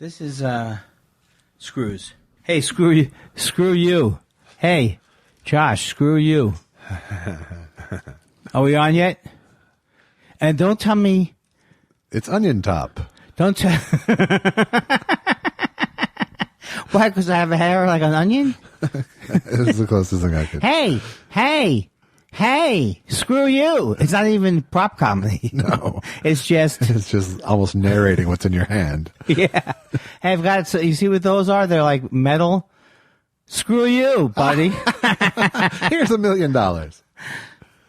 This is Screws. Hey, screw you. Hey, Josh, screw you. Are we on yet? And don't tell me it's onion top. Don't tell. Why? Because I have a hair like an onion? This is the closest thing I could. Hey, screw you. It's not even prop comedy. No. It's just almost narrating what's in your hand. Yeah. Hey, I've got it. So you see what those are? They're like metal. Screw you, buddy. Here's $1 million.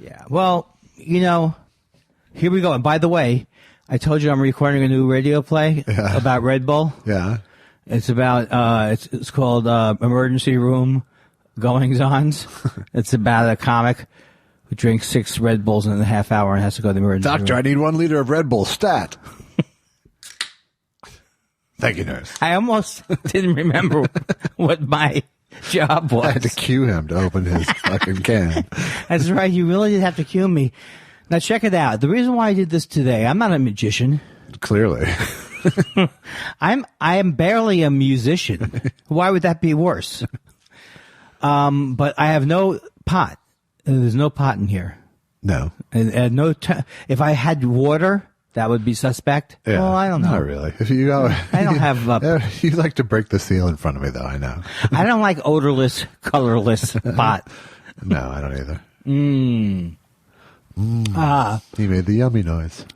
Yeah. Well, here we go. And by the way, I told you I'm recording a new radio play about Red Bull. Yeah. It's about, it's called Emergency Room Goings-Ons. It's about a comic who drinks 6 Red Bulls in a half hour and has to go to the emergency room. Doctor, I need 1 liter of Red Bull, stat. Thank you, nurse. I almost didn't remember what my job was. I had to cue him to open his fucking can. That's right. You really did have to cue me. Now, check it out. The reason why I did this today, I'm not a magician. Clearly. I am barely a musician. Why would that be worse? But I have no pot. There's no pot in here. No. And no. If I had water, that would be suspect. Yeah. Well, I don't know. Not really. If you go, I don't have. You like to break the seal in front of me, though. I know. I don't like odorless, colorless pot. No, I don't either. He made the yummy noise.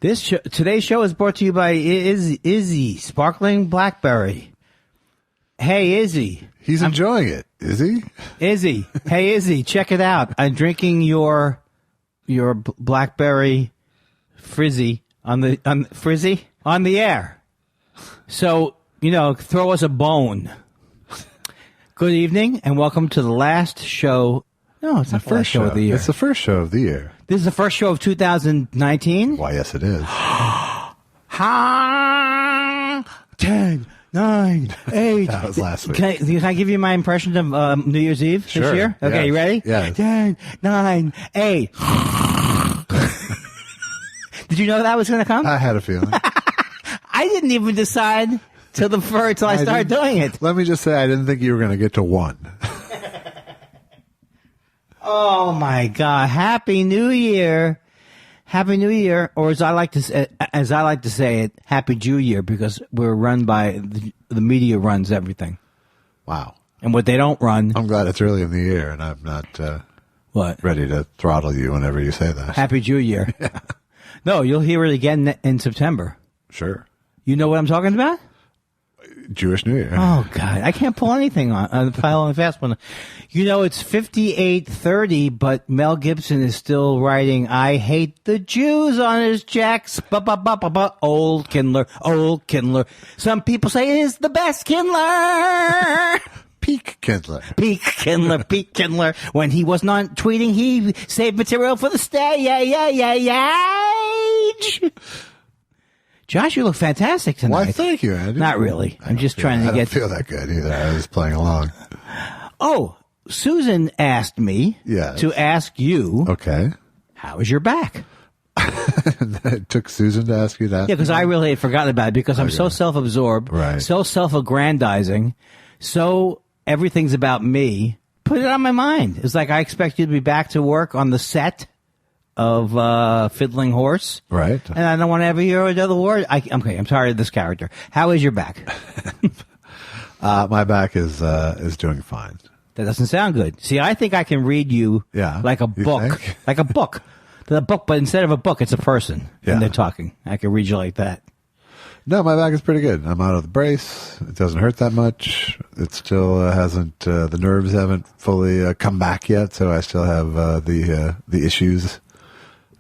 Today's show is brought to you by Izzy Sparkling Blackberry. Hey, Izzy. He's enjoying it, is he? Izzy. Hey, Izzy, check it out. I'm drinking your Blackberry Frizzy on the air. So, throw us a bone. Good evening and welcome to the last show. No, it's not the first show of the year. It's the first show of the year. This is the first show of 2019? Why, yes, it is. 10, 9, 8. That was last week. Can I give you my impression of New Year's Eve this year? Okay, yes. You ready? Yes. 10, 9, 8. Did you know that was going to come? I had a feeling. I didn't even decide till I started doing it. Let me just say, I didn't think you were going to get to 1. Oh my God! Happy New Year, Happy New Year, or as I like to say it, Happy Jew Year, because we're run by the media runs everything. Wow! And what they don't run. I'm glad it's early in the year, and I'm not ready to throttle you whenever you say that. Happy Jew Year. Yeah. No, you'll hear it again in September. Sure. You know what I'm talking about? Jewish New Year. Oh God, I can't pull anything on the pile on the fast one. It's 58:30, but Mel Gibson is still writing "I hate the Jews" on his checks. Old Kindler, old Kindler. Some people say it is the best Kindler. Peak Kindler. Peak Kindler, Peak Kindler. When he was not tweeting, he saved material for the stage. Josh, you look fantastic tonight. Why, thank you, Andy. Not really. I'm just trying to get... I don't feel that good either. I was playing along. Oh, Susan asked me to ask you... Okay. How is your back? It took Susan to ask you that? Yeah, because I really had forgotten about it because I'm so self-absorbed, so self-aggrandizing, so everything's about me. Put it on my mind. It's like I expect you to be back to work on the set of Fiddling Horse. Right. And I don't want to ever hear another word. I'm tired of this character. How is your back? My back is doing fine. That doesn't sound good. See, I think I can read you like a book. Like a book. The book, but instead of a book, it's a person. And they're talking. I can read you like that. No, my back is pretty good. I'm out of the brace. It doesn't hurt that much. It still hasn't, the nerves haven't fully come back yet, so I still have the issues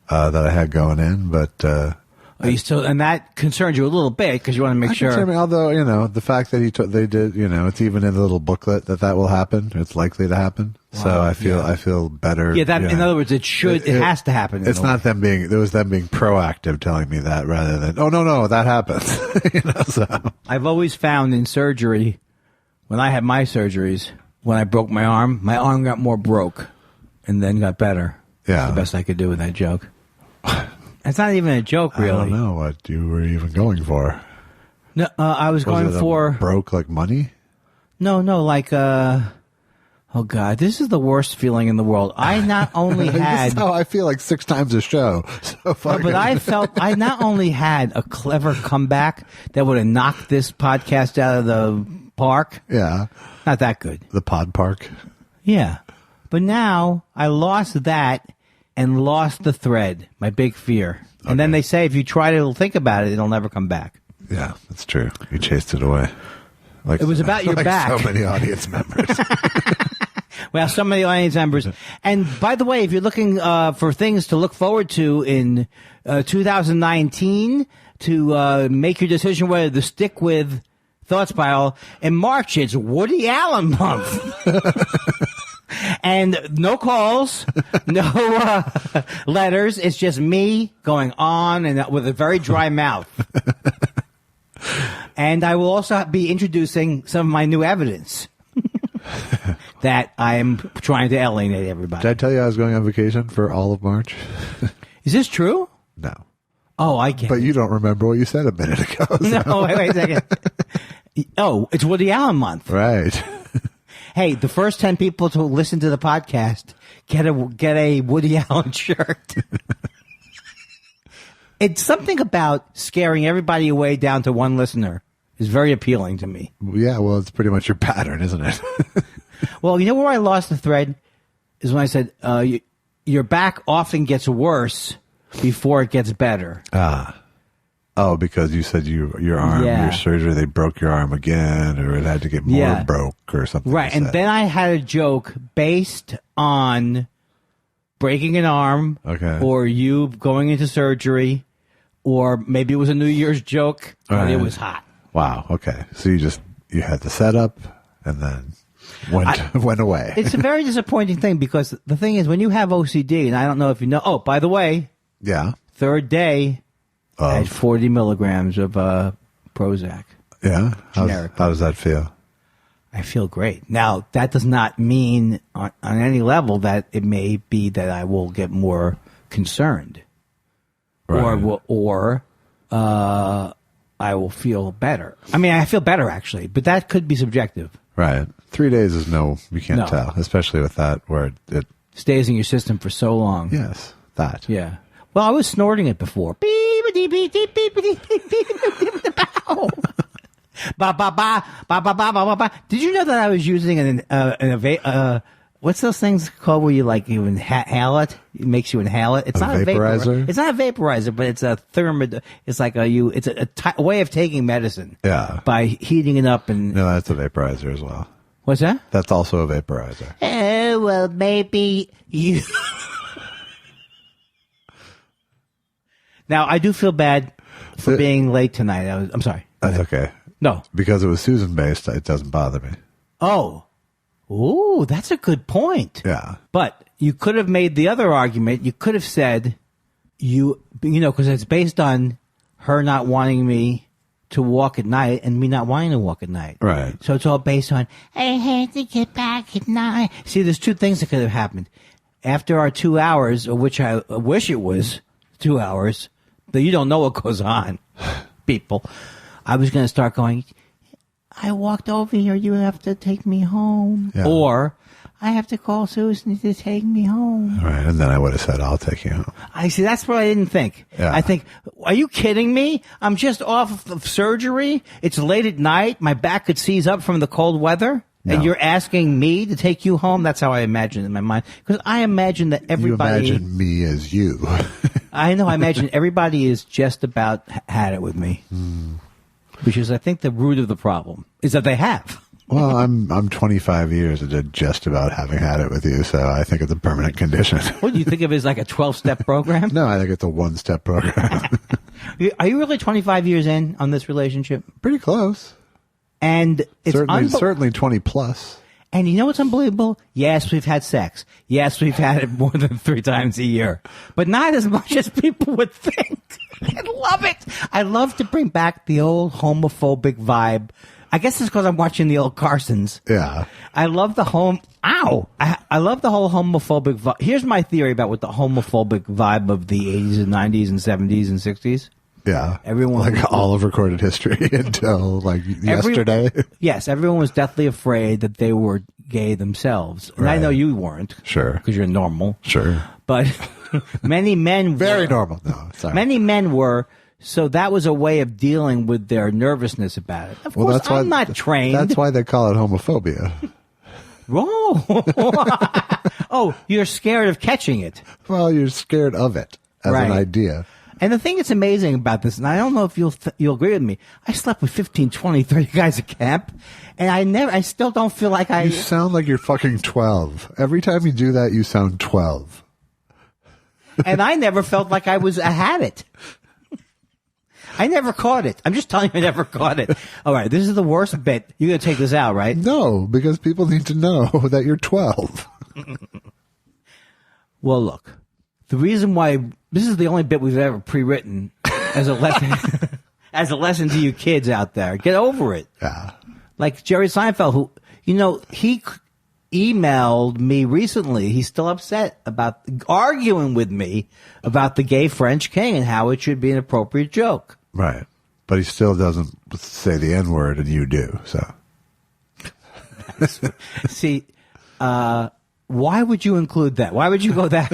that I had going in, but are you still, and that concerns you a little bit because you want to make sure. Although the fact that they did, it's even in the little booklet that will happen. It's likely to happen. Wow, so I feel better. Yeah, that in other words, it has to happen. It's not them being proactive telling me that rather than no that happens. So I've always found in surgery, when I had my surgeries, when I broke my arm got more broke, and then got better. Yeah, that's the best I could do with that joke. It's not even a joke, really. I don't know what you were even going for. No, I was going it for broke like money. no, like oh God, this is the worst feeling in the world. I not only This had is how I feel like 6 times a show. So fucking. but I felt I not only had a clever comeback that would have knocked this podcast out of the park. Yeah. Not that good. The Pod Park. Yeah. But now I lost that and lost the thread, my big fear. And then they say if you try to think about it, it'll never come back. Yeah, that's true. You chased it away. Like It was about your like back. So many audience members. Well, some of the audience members. And by the way, if you're looking for things to look forward to in 2019 to make your decision whether to stick with Thoughts Pile, in March it's Woody Allen month. And no calls, no letters. It's just me going on and with a very dry mouth. And I will also be introducing some of my new evidence that I am trying to alienate everybody. Did I tell you I was going on vacation for all of March? Is this true? No. Oh, I get But it. you don't remember what you said a minute ago. So. No, wait a second. Oh, it's Woody Allen month. Right. Hey, the first 10 people to listen to the podcast get a Woody Allen shirt. It's something about scaring everybody away down to one listener is very appealing to me. Yeah, well, it's pretty much your pattern, isn't it? Well, you know where I lost the thread is when I said your back often gets worse before it gets better. Oh, because you said your arm, Yeah. your surgery, they broke your arm again, or it had to get more Yeah. broke or something. Right, you and said. then I had a joke based on breaking an arm, Okay. or you going into surgery, or maybe it was a New Year's joke, but Right. it was hot. Wow. Okay. So you had the setup and then went away. It's a very disappointing thing because the thing is when you have OCD, and I don't know if you know. Oh, by the way, Yeah. third day I had 40 milligrams of Prozac. Yeah. Generic. How does that feel? I feel great. Now, that does not mean on any level that it may be that I will get more concerned. Right. Or I will feel better. I mean, I feel better, actually, but that could be subjective. Right. 3 days is you can't No. tell, especially with that where it Stays in your system for so long. yes, that. Yeah. Well, I was snorting it before. Ba ba ba ba ba ba ba ba. Did you know that I was using what's those things called where you inhale it? It makes you inhale it. It's A not vaporizer? It's not a vaporizer, but it's a It's like it's a way of taking medicine. Yeah. By heating it up and No, that's a vaporizer as well. what's that? That's also a vaporizer. Oh well, maybe you. Now I do feel bad for being late tonight. I'm sorry. That's okay. No. Because it was Susan based, it doesn't bother me. Oh. Ooh, that's a good point. Yeah. But you could have made the other argument. You could have said, because it's based on her not wanting me to walk at night and me not wanting to walk at night. Right. So it's all based on, I hate to get back at night. See, there's two things that could have happened. After our 2 hours, of which I wish it was 2 hours, but you don't know what goes on, people. I was going to start going, I walked over here. You have to take me home. Yeah. Or I have to call Susan to take me home. Right. And then I would have said, I'll take you home. I see. That's what I didn't think. Yeah. I think, are you kidding me? I'm just off of surgery. It's late at night. My back could seize up from the cold weather. No. And you're asking me to take you home? That's how I imagine it in my mind. Because I imagine that everybody. You imagine me as you. I know. I imagine everybody is just about had it with me. Which is, I think, the root of the problem is that they have. Well, I'm 25 years into just about having had it with you, so I think it's a permanent condition. What do you think of it as like a 12-step program? No, I think it's a one-step program. Are you really 25 years in on this relationship? Pretty close. And it's Certainly 20 plus. And you know what's unbelievable? Yes, we've had sex. Yes, we've had it more than 3 times a year. But not as much as people would think. I love it. I love to bring back the old homophobic vibe. I guess it's because I'm watching the old Carsons. Yeah. I love the I love the whole homophobic vibe. Here's my theory about what the homophobic vibe of the 80s and 90s and 70s and 60s. Yeah. Everyone like was, all of recorded history until like yesterday. Yes, everyone was deathly afraid that they were gay themselves. And I Right. know you weren't. Sure. Because you're normal. Sure. But many men Very were. normal. No, sorry. Many men were. So that was a way of dealing with their nervousness about it. Of course, I'm not trained. That's why they call it homophobia. Oh, you're scared of catching it. Well, you're scared of it as Right. an idea. And the thing that's amazing about this, and I don't know if you'll agree with me, I slept with 15, 20, 30 guys at camp, and I still don't feel like You sound like you're fucking 12. Every time you do that, you sound 12. and I never felt like I had it. I never caught it. I'm just telling you, I never caught it. All right, this is the worst bit. You're going to take this out, right? No, because people need to know that you're 12. Well, look, the reason why this is the only bit we've ever pre-written as a lesson, as a lesson to you kids out there. Get over it. Yeah. Like Jerry Seinfeld, who, he emailed me recently. He's still upset about arguing with me about the gay French king and how it should be an appropriate joke. Right. But he still doesn't say the N-word, and you do, so. See, why would you include that? Why would you go that?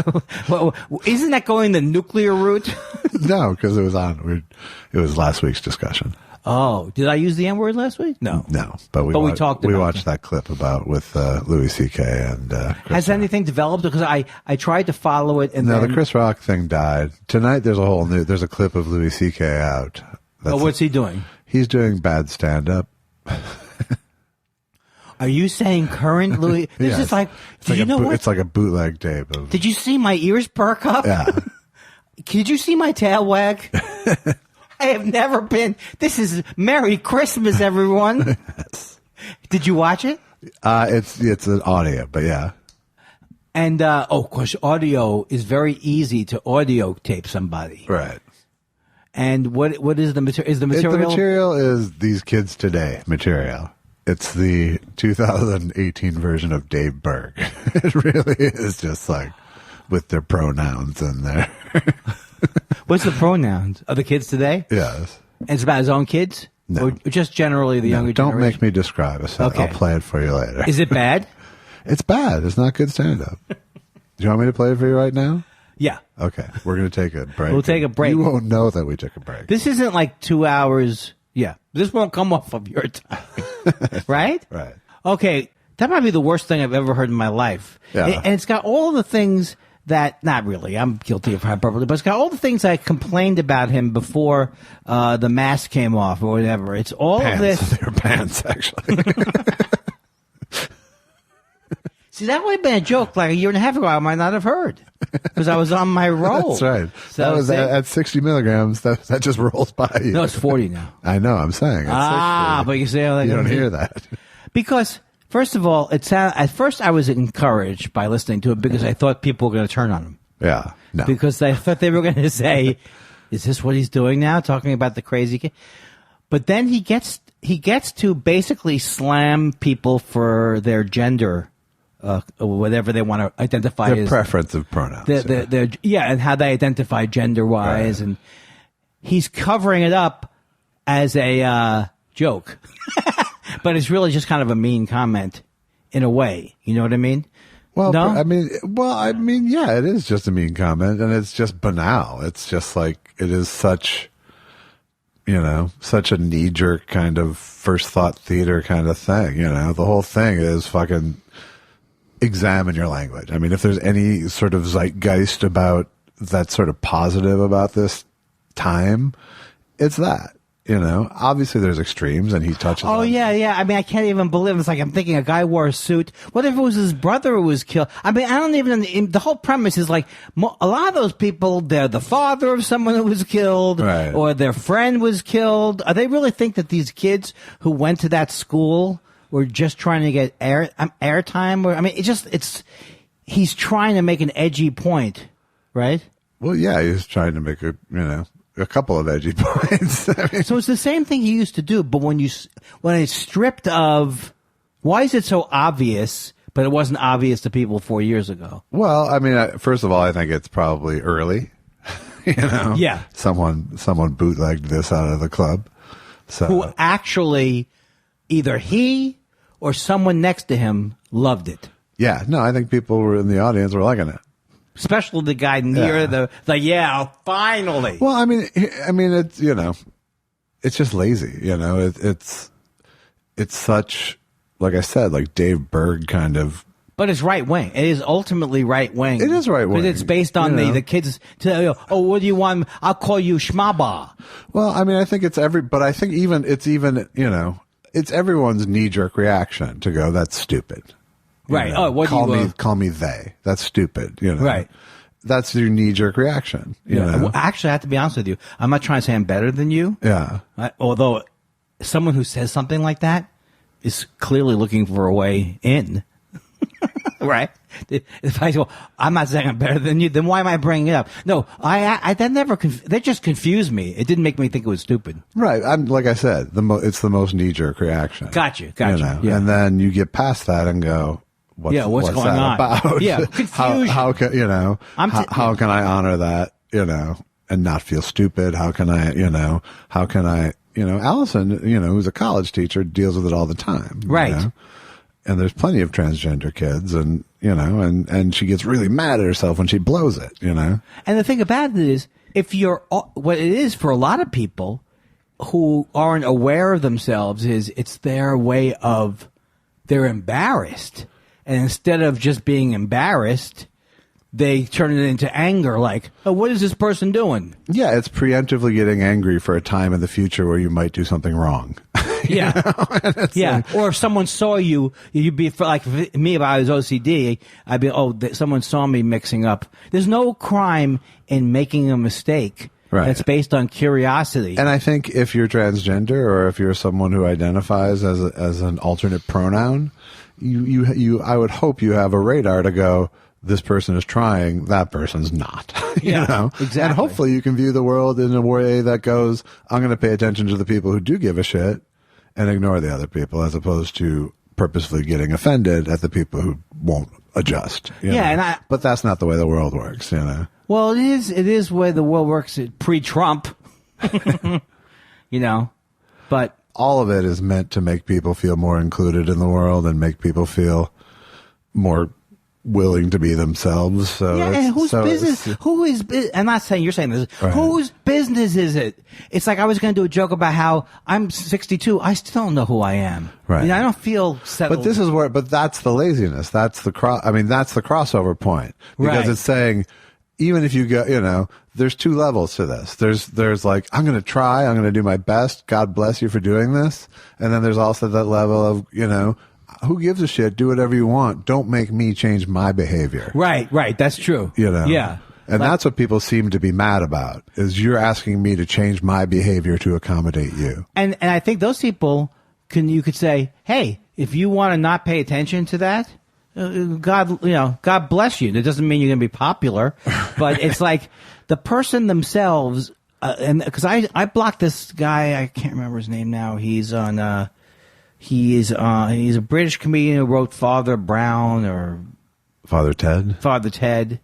Well, isn't that going the nuclear route? No, because it was last week's discussion. Oh, did I use the N-word last week? No. No, but we talked we about watched that clip with Louis C.K. and Chris Has Rock. anything developed? Because I tried to follow it and No, then, the Chris Rock thing died. Tonight there's a clip of Louis C.K. out. what's he doing? He's doing bad stand-up. Are you saying current Louis? This Yes. is like, It's like what? It's like a bootleg tape of. Did you see my ears perk up? Yeah. Did you see my tail wag? I have never been. This is Merry Christmas, everyone. Yes. Did you watch it? It's an audio, but yeah. And of course, audio is very easy to audio tape somebody. Right. And what is the material? Is the material? The material is these kids today material. It's the 2018 version of Dave Berg. It really is just like with their pronouns in there. What's the pronouns of the kids today? Yes. And it's about his own kids? No. Or just generally the younger Don't generation? make me describe it. Okay. I'll play it for you later. Is it bad? It's bad. It's not good stand-up. Do you want me to play it for you right now? Yeah. Okay. We're going to take a break. We'll take a break. You won't know that we took a break. This isn't like 2 hours. Yeah. This won't come off of your time. Right? Right. Okay. That might be the worst thing I've ever heard in my life. Yeah. And it's got all the things that, not really, I'm guilty of hyperbole, but it's got all the things I complained about him before the mask came off or whatever. It's all of this. They were pants, actually. See, that would have been a joke like a year and a half ago. I might not have heard because I was on my roll. That's right. So that was at 60 milligrams. That just rolls by you. No, it's 40 now. I know. I'm saying. It's 60. But you say, oh, You don't hear that. Because, first of all, at first I was encouraged by listening to it because I thought people were going to turn on him. Yeah. No. Because I thought they were going to say, is this what he's doing now? Talking about the crazy kid. But then he gets to basically slam people for their gender, or whatever they want to identify Their as. preference of pronouns. And how they identify gender-wise. Right. And he's covering it up as a joke. But it's really just kind of a mean comment in a way. You know what I mean? Well, No? I mean, yeah, it is just a mean comment, and it's just banal. It's just like it is such a knee-jerk kind of first thought theater kind of thing. The whole thing is fucking examine your language. I mean, if there's any sort of zeitgeist about that sort of positive about this time, it's that. Obviously there's extremes, and he touches. Oh, on yeah. I mean, I can't even believe it. It's like I'm thinking a guy wore a suit. What if it was his brother who was killed? I mean, I don't even. The whole premise is like a lot of those people. They're the father of someone who was killed, Right. or their friend was killed. They really think that these kids who went to that school were just trying to get airtime? Or I mean, he's trying to make an edgy point, right? Well, yeah, he's trying to make a couple of edgy points. I mean, So it's the same thing he used to do, but when it's stripped of, why is it so obvious, but it wasn't obvious to people 4 years ago? well, I mean, first of all, I think it's probably early. you know? Yeah. Someone bootlegged this out of the club. So Who actually, either he or someone next to him loved it. yeah, no, I think people were in the audience were liking it. Especially the guy near the finally. Well, I mean, it's, you know, it's just lazy, you know, it's such, like I said, like Dave Berg kind of. But it's right wing. It is ultimately right wing. It is right wing. Because it's based on the kids tell you, oh, what do you want? I'll call you Schmaba. Well, I mean, I think but I think it's you know, it's everyone's knee jerk reaction to go, that's stupid. Right. You know? Oh, what call me they. That's stupid. You know. Right. That's your knee jerk reaction. You know? Well, actually, I have to be honest with you. I'm not trying to say I'm better than you. Yeah. Although someone who says something like that is clearly looking for a way in. Right. If I say, well, I'm not saying I'm better than you, then why am I bringing it up? No, that just confused me. It didn't make me think it was stupid. Right. I'm like I said, it's the most knee jerk reaction. Gotcha. You know? Yeah. And then you get past that and go, what's going that on? about? Yeah, confusion. How can, you know, how can I honor that, you know, and not feel stupid? How can I, you know, Allison, you know, who's a college teacher, deals with it all the time. Right. You know? And there's plenty of transgender kids, and, you know, and she gets really mad at herself when she blows it, you know? And the thing about it is, what it is for a lot of people who aren't aware of themselves is it's their way of, they're embarrassed. And instead of just being embarrassed, they turn it into anger, like, oh, what is this person doing? Yeah, it's preemptively getting angry for a time in the future where you might do something wrong. Yeah. Yeah. Like, or if someone saw you, you'd be like me, if I was OCD, I'd be, someone saw me mixing up. There's no crime in making a mistake. Right. That's based on curiosity. And I think if you're transgender or if you're someone who identifies as an alternate pronoun, I would hope you have a radar to go, this person is trying, that person's not. You know? Exactly. And hopefully you can view the world in a way that goes, I'm going to pay attention to the people who do give a shit and ignore the other people, as opposed to purposefully getting offended at the people who won't adjust. You know? But that's not the way the world works, you know. Well, it is the way the world works pre-Trump. You know. But all of it is meant to make people feel more included in the world and make people feel more willing to be themselves. So yeah, and whose business? I'm not saying you're saying this. Right. Whose business is it? It's like I was going to do a joke about how I'm 62. I still don't know who I am. Right. I don't feel settled. But that's the laziness. That's the that's the crossover point, because it's saying, even if you go, you know, there's two levels to this. There's like, I'm going to try, I'm going to do my best. God bless you for doing this. And then there's also that level of, you know, who gives a shit? Do whatever you want. Don't make me change my behavior. Right. That's true. You know? Yeah. And that's what people seem to be mad about, is you're asking me to change my behavior to accommodate you. And I think those people you could say, hey, if you want to not pay attention to that, God bless you. That doesn't mean you're going to be popular, but it's like the person themselves, and because I blocked this guy, I can't remember his name now. He's on, he's a British comedian who wrote Father Brown or Father Ted.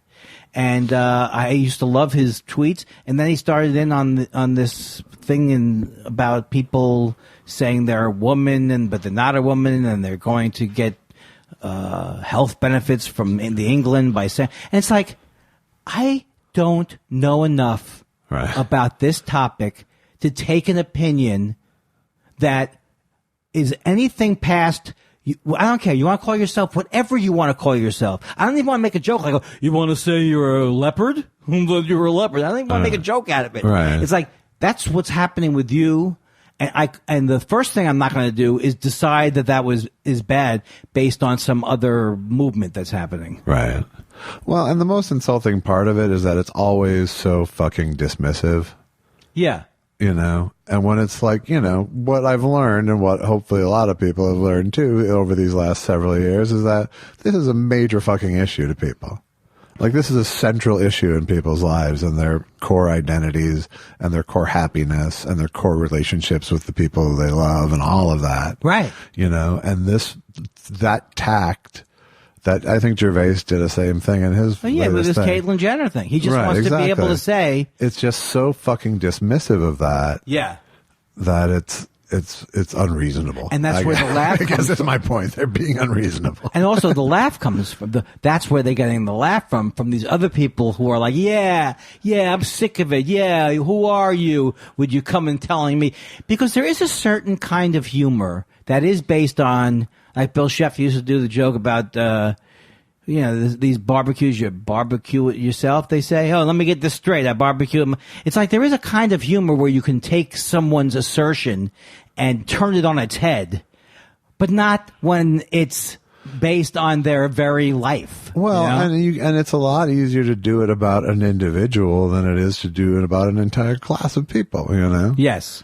And, I used to love his tweets. And then he started in on this thing about people saying they're a woman but they're not a woman, and they're going to get, health benefits from the England by saying, and it's like, I don't know enough about this topic to take an opinion that is anything past. I don't care. You want to call yourself whatever you want to call yourself. I don't even want to make a joke like, you want to say you're a leopard? You're a leopard. I don't even want to make a joke out of it. Right. It's like, that's what's happening with you. And the first thing I'm not going to do is decide that is bad based on some other movement that's happening. Right. Well, and the most insulting part of it is that it's always so fucking dismissive. Yeah. You know, and when it's like, you know, what I've learned, and what hopefully a lot of people have learned too over these last several years, is that this is a major fucking issue to people. Like, this is a central issue in people's lives and their core identities and their core happiness and their core relationships with the people they love and all of that. Right. You know, and that tact That I think Gervais did the same thing in his. Well, yeah, with this thing. Caitlyn Jenner thing. He just wants to be able to say. It's just so fucking dismissive of that. Yeah. That it's unreasonable. And that's where the laugh comes from. I guess that's my point. They're being unreasonable. And also the laugh comes from that's where they're getting the laugh from these other people who are like, yeah, I'm sick of it. Yeah, who are you? Would you come and telling me? Because there is a certain kind of humor that is based on, like Bill Sheff used to do the joke about, these barbecues, you barbecue it yourself, they say. Oh, let me get this straight. I barbecue them. It's like there is a kind of humor where you can take someone's assertion and turn it on its head, but not when it's based on their very life. Well, and it's a lot easier to do it about an individual than it is to do it about an entire class of people, Yes.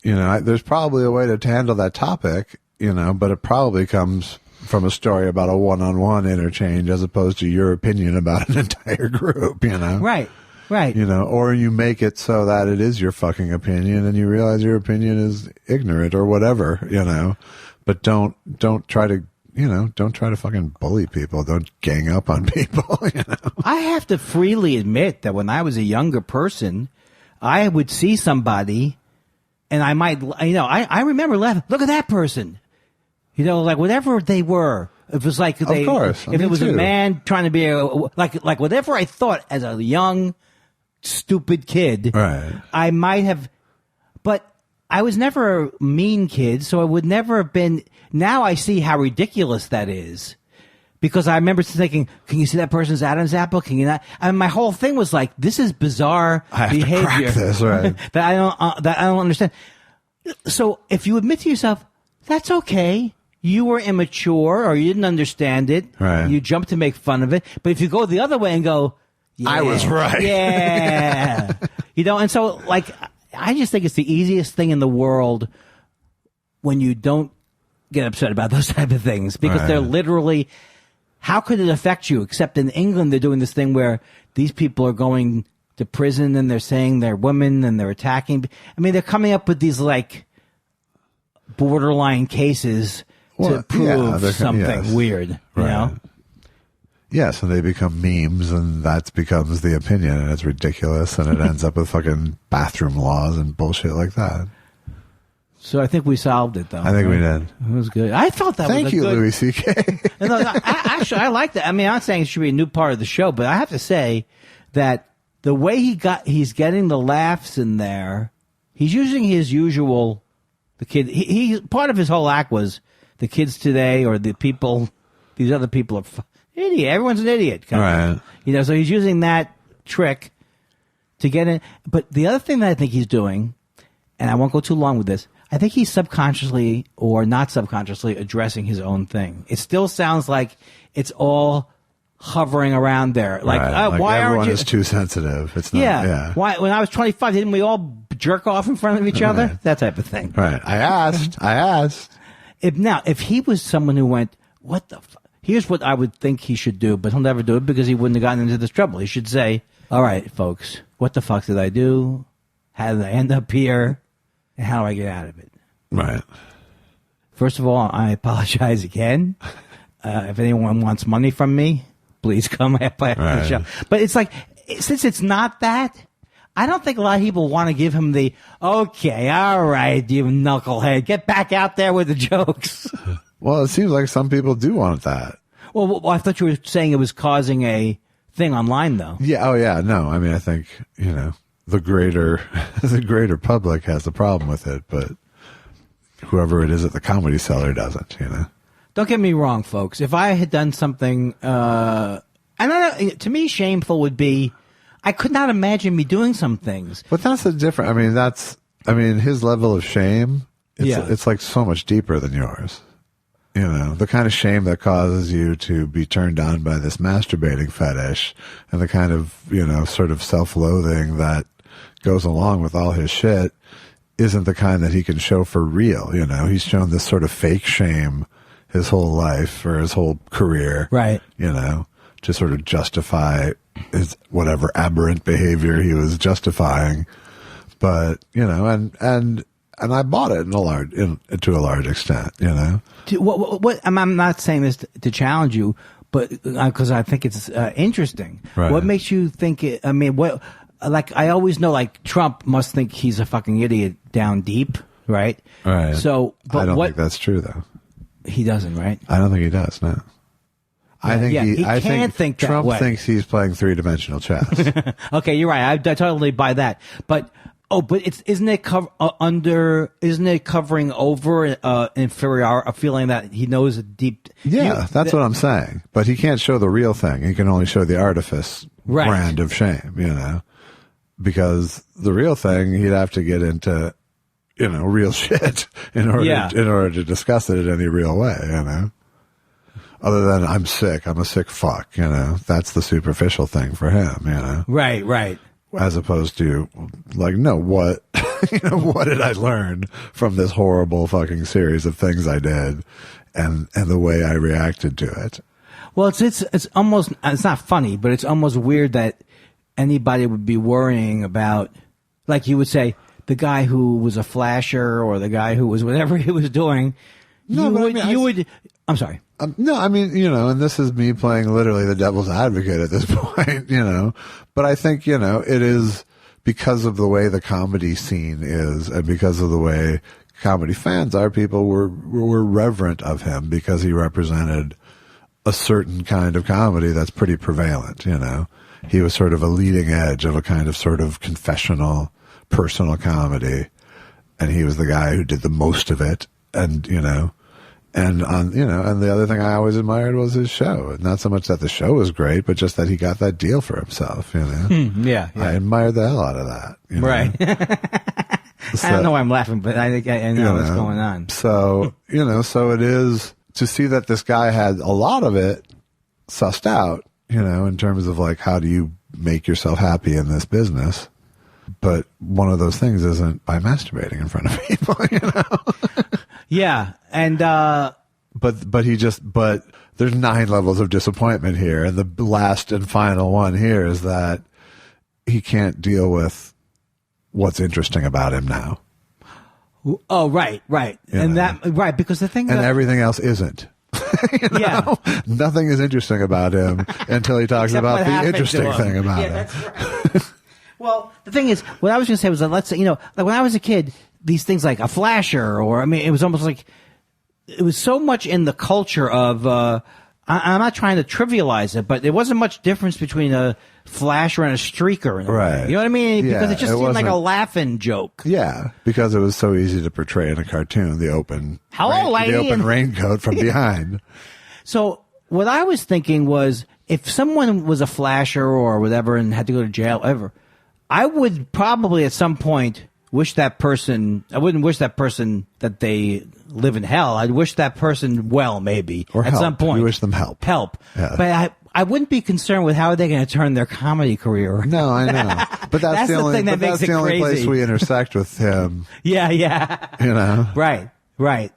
There's probably a way to handle that topic, but it probably comes from a story about a one-on-one interchange as opposed to your opinion about an entire group, Right. Or you make it so that it is your fucking opinion and you realize your opinion is ignorant or whatever, but don't try to fucking bully people. Don't gang up on people, I have to freely admit that when I was a younger person, I would see somebody and I might, I remember laughing, look at that person. Like whatever they were. It was like if it was a man trying to be like whatever I thought as a young, stupid kid, right. I might have, but I was never a mean kid, so I would never have been. Now I see how ridiculous that is. Because I remember thinking, can you see that person's Adam's apple? Can you not? And my whole thing was like, this is bizarre behavior. To crack this, right. that I don't understand. So if you admit to yourself, that's okay. You were immature or you didn't understand it. Right. You jumped to make fun of it. But if you go the other way and go, yeah, I was right. Yeah. And so like, I just think it's the easiest thing in the world when you don't get upset about those type of things because they're literally, how could it affect you? Except in England, they're doing this thing where these people are going to prison and they're saying they're women and they're attacking. I mean, they're coming up with these like borderline cases to prove something weird, Yes, and they become memes, and that becomes the opinion, and it's ridiculous, and it ends up with fucking bathroom laws and bullshit like that. So I think we solved it, though. I think we did. It was good. I thought that was Thank you, good... Louis C.K. No, actually, I like that. I mean, I'm not saying it should be a new part of the show, but I have to say that the way he's getting the laughs in there, he's using his usual, the kid, he part of his whole act was the kids today or the people, these other people are idiot. Everyone's an idiot. Right. So he's using that trick to get in. But the other thing that I think he's doing, and I won't go too long with this, I think he's subconsciously or not subconsciously addressing his own thing. It still sounds like it's all hovering around there. Like, like why everyone aren't you? is too sensitive. It's not. Yeah. Why? When I was 25, didn't we all jerk off in front of each other? Right. That type of thing. Right. I asked. If he was someone who went, what the fuck? Here's what I would think he should do, but he'll never do it because he wouldn't have gotten into this trouble. He should say, all right, folks, what the fuck did I do? How did I end up here? And how do I get out of it? Right. First of all, I apologize again. If anyone wants money from me, please come after the show. But it's like, since it's not that, I don't think a lot of people want to give him the, okay, all right, you knucklehead, get back out there with the jokes. Well, it seems like some people do want that. Well, I thought you were saying it was causing a thing online, though. Yeah. Oh, yeah. No, I mean, I think, the greater public has the problem with it, but whoever it is at the Comedy Cellar doesn't, Don't get me wrong, folks. If I had done something, to me, shameful would be, I could not imagine me doing some things. But that's the difference. I mean, his level of shame, it's like so much deeper than yours. The kind of shame that causes you to be turned on by this masturbating fetish and the kind of, sort of self-loathing that goes along with all his shit isn't the kind that he can show for real. He's shown this sort of fake shame his whole life or his whole career. Right. To sort of justify his whatever aberrant behavior he was justifying. But, and I bought it to a large extent, What, I'm not saying this to challenge you, but because I think it's interesting. Right. What makes you think it? I mean, what? Like I always know, like Trump must think he's a fucking idiot down deep, right? Right. So, but I don't what? think that's true, though. He doesn't, right? I don't think he does. No. I think he I can't think that Trump way. thinks he's playing 3-dimensional chess. Okay, you're right. I totally buy that. But isn't it covering over inferior, a feeling that he knows a deep? Yeah, that's what I'm saying. But he can't show the real thing. He can only show the artifice brand of shame, because the real thing he'd have to get into, real shit in order to discuss it in any real way, Other than I'm sick, I'm a sick fuck, that's the superficial thing for him, Right. As opposed to like, no, what, what did I learn from this horrible fucking series of things I did and the way I reacted to it? Well, it's almost, it's not funny, but it's almost weird that anybody would be worrying about, like you would say, the guy who was a flasher or the guy who was whatever he was doing. I'm sorry. No, I mean, and this is me playing literally the devil's advocate at this point, but I think, it is because of the way the comedy scene is and because of the way comedy fans are, people were reverent of him because he represented a certain kind of comedy that's pretty prevalent, He was sort of a leading edge of a kind of sort of confessional, personal comedy. And he was the guy who did the most of it. And, and the other thing I always admired was his show. Not so much that the show was great, but just that he got that deal for himself, Yeah. I admired the hell out of that. Right. I don't know why I'm laughing, but I think I know what's going on. So, so it is to see that this guy had a lot of it sussed out, in terms of like, how do you make yourself happy in this business? But one of those things isn't by masturbating in front of people, Yeah. And, but there's 9 levels of disappointment here. And the last and final one here is that he can't deal with what's interesting about him now. Oh, right. Because the thing and everything else isn't. Yeah. Nothing is interesting about him until he talks about the interesting thing about him. That's right. Well, the thing is, what I was going to say was that let's say, like when I was a kid, these things like a flasher or, it was almost like, it was so much in the culture of, I'm not trying to trivialize it, but there wasn't much difference between a flasher and a streaker. Right. You know what I mean? Yeah, because it just seemed like a laughing joke. Yeah, because it was so easy to portray in a cartoon, the open raincoat from behind. So what I was thinking was, if someone was a flasher or whatever and had to go to jail ever, I would probably at some point wish that person, I wouldn't wish that person that they live in hell. I'd wish that person well, maybe. Or at help. some point. You wish them help. Yeah. But I wouldn't be concerned with how are they going to turn their comedy career around. No, I know. But that's the only, thing that makes that's the only crazy. place we intersect with him. Yeah. Right.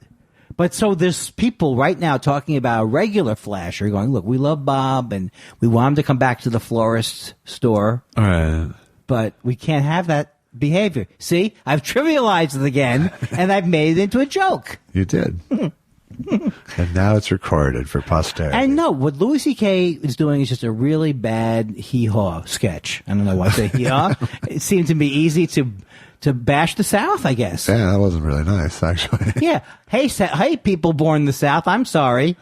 But so there's people right now talking about a regular flasher going, look, we love Bob and we want him to come back to the florist's store. All right. But we can't have that behavior. See, I've trivialized it again and I've made it into a joke. You did. And now it's recorded for posterity. And no, what Louis C.K. is doing is just a really bad hee-haw sketch. I don't know why I say hee-haw. It seemed to be easy to bash the South, I guess. Yeah, that wasn't really nice, actually. Yeah. Hey, people born in the South, I'm sorry.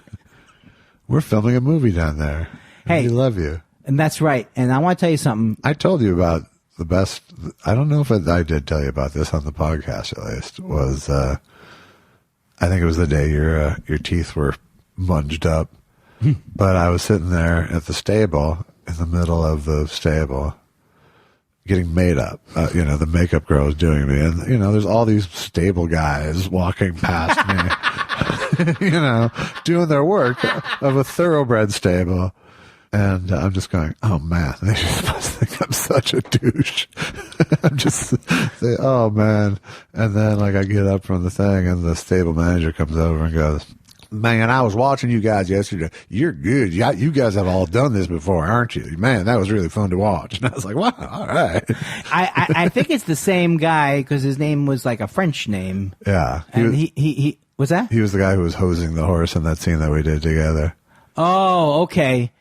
We're filming a movie down there. Hey. We love you. And that's right. And I want to tell you something. I told you about the best. I don't know if I did tell you about this on the podcast, at least. Was I think it was the day your teeth were munged up. But I was sitting there at the stable, in the middle of the stable, getting made up. The makeup girl was doing me. And, there's all these stable guys walking past me, doing their work of a thoroughbred stable. And I'm just going, oh man, they just must think I'm such a douche. I'm just saying, oh man. And then I get up from the thing and the stable manager comes over and goes, man, I was watching you guys yesterday. You're good. You guys have all done this before, aren't you? Man, that was really fun to watch. And I was like, wow, all right. I think it's the same guy because his name was like a French name. Yeah. He was that? He was the guy who was hosing the horse in that scene that we did together. Oh, okay.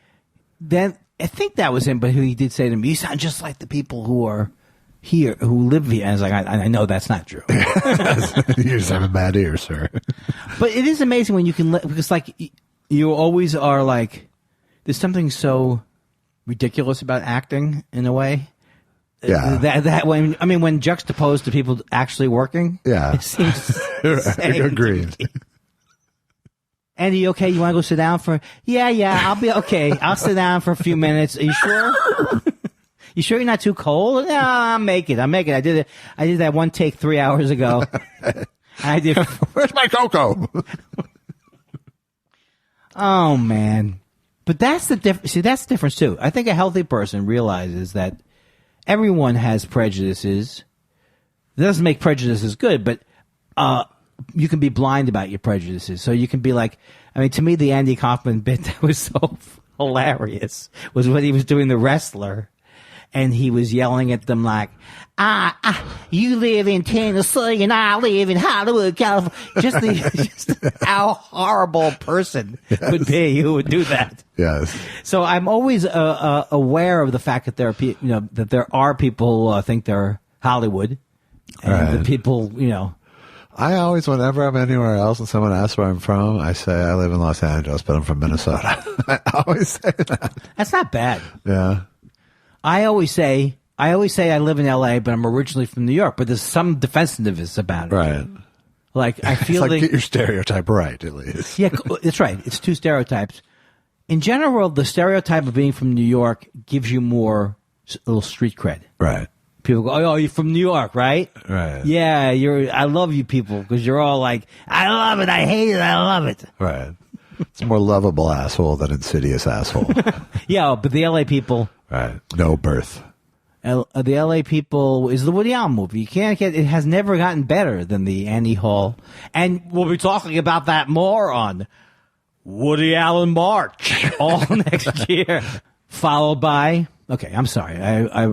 Then I think that was him, but he did say to me, "You sound just like the people who are here, who live here." And I was like, I know that's not true. You just have a bad ear, sir. But it is amazing when you can, because like you always are like, there's something so ridiculous about acting in a way. Yeah. That when juxtaposed to people actually working. Yeah. It seems insane. Agreed. Andy, okay, you want to go sit down for? Yeah, I'll be okay. I'll sit down for a few minutes. Are you sure? You sure you're not too cold? No, I'll make it. I did it. I did that one take 3 hours ago. I did. Where's my cocoa? Oh man. But that's the difference. See, that's the difference too. I think a healthy person realizes that everyone has prejudices. It doesn't make prejudices good, but you can be blind about your prejudices. So you can be like, I mean, to me, the Andy Kaufman bit that was so hilarious was when he was doing the wrestler, and he was yelling at them like, you live in Tennessee and I live in Hollywood, California. Just how horrible a person would be who would do that. Yes. So I'm always aware of the fact that there are that there are people who think they're Hollywood, and the people, I always, whenever I'm anywhere else and someone asks where I'm from, I say I live in Los Angeles, but I'm from Minnesota. I always say that. That's not bad. Yeah. I always say I live in L.A., but I'm originally from New York. But there's some defensiveness about it. Right. Like I feel it's like get your stereotype right, at least. Yeah, that's right. It's two stereotypes. In general, the stereotype of being from New York gives you more little street cred. Right. People go, "Oh, you're from New York, right?" Right. Yeah, I love you people because you're all like, "I love it, I hate it, I love it." Right. It's a more lovable asshole than insidious asshole. Yeah, but the LA people. Right. No birth. The LA people is the Woody Allen movie. You can't get it. Has never gotten better than the Annie Hall, and we'll be talking about that more on Woody Allen March all next year. Followed by, okay, I'm sorry.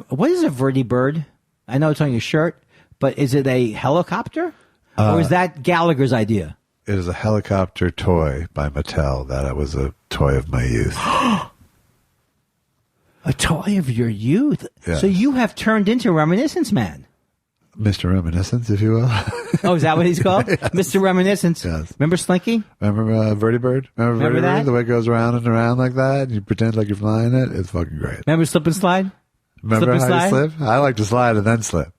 What is a vertibird? I know it's on your shirt, but is it a helicopter, or is that Gallagher's idea? It is a helicopter toy by Mattel. That was a toy of my youth. A toy of your youth. Yes. So you have turned into Reminiscence Man. Mr. Reminiscence, if you will. Oh, is that what he's called? Yes. Mr. Reminiscence. Yes. Remember Slinky? Remember Vertibird? Remember Vertibird? that? The way it goes around and around like that, and you pretend like you're flying it? It's fucking great. Remember Slip and Slide? Remember Slip and how slide? you slip? I like to slide and then slip.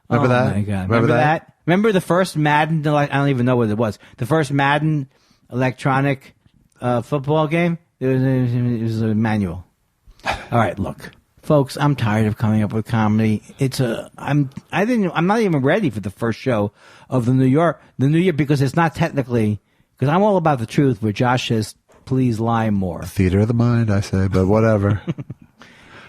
Remember that? Oh, my God. Remember that? Remember the first Madden? I don't even know what it was. The first Madden electronic football game? It was a manual. All right, look. Folks, I'm tired of coming up with comedy. I'm not even ready for the first show of the New Year because it's not technically, because I'm all about the truth where Josh says, please lie more. Theater of the mind, I say, but whatever.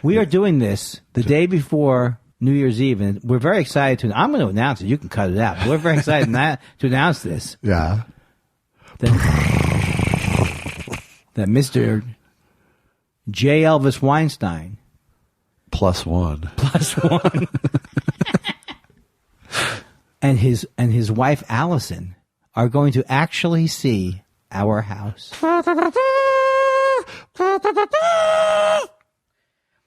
We are doing this the day before New Year's Eve, and we're very excited I'm going to announce it. You can cut it out. But we're very excited to announce this. Yeah. That Mr. J. Elvis Weinstein +1. +1 and his wife Allison are going to actually see our house.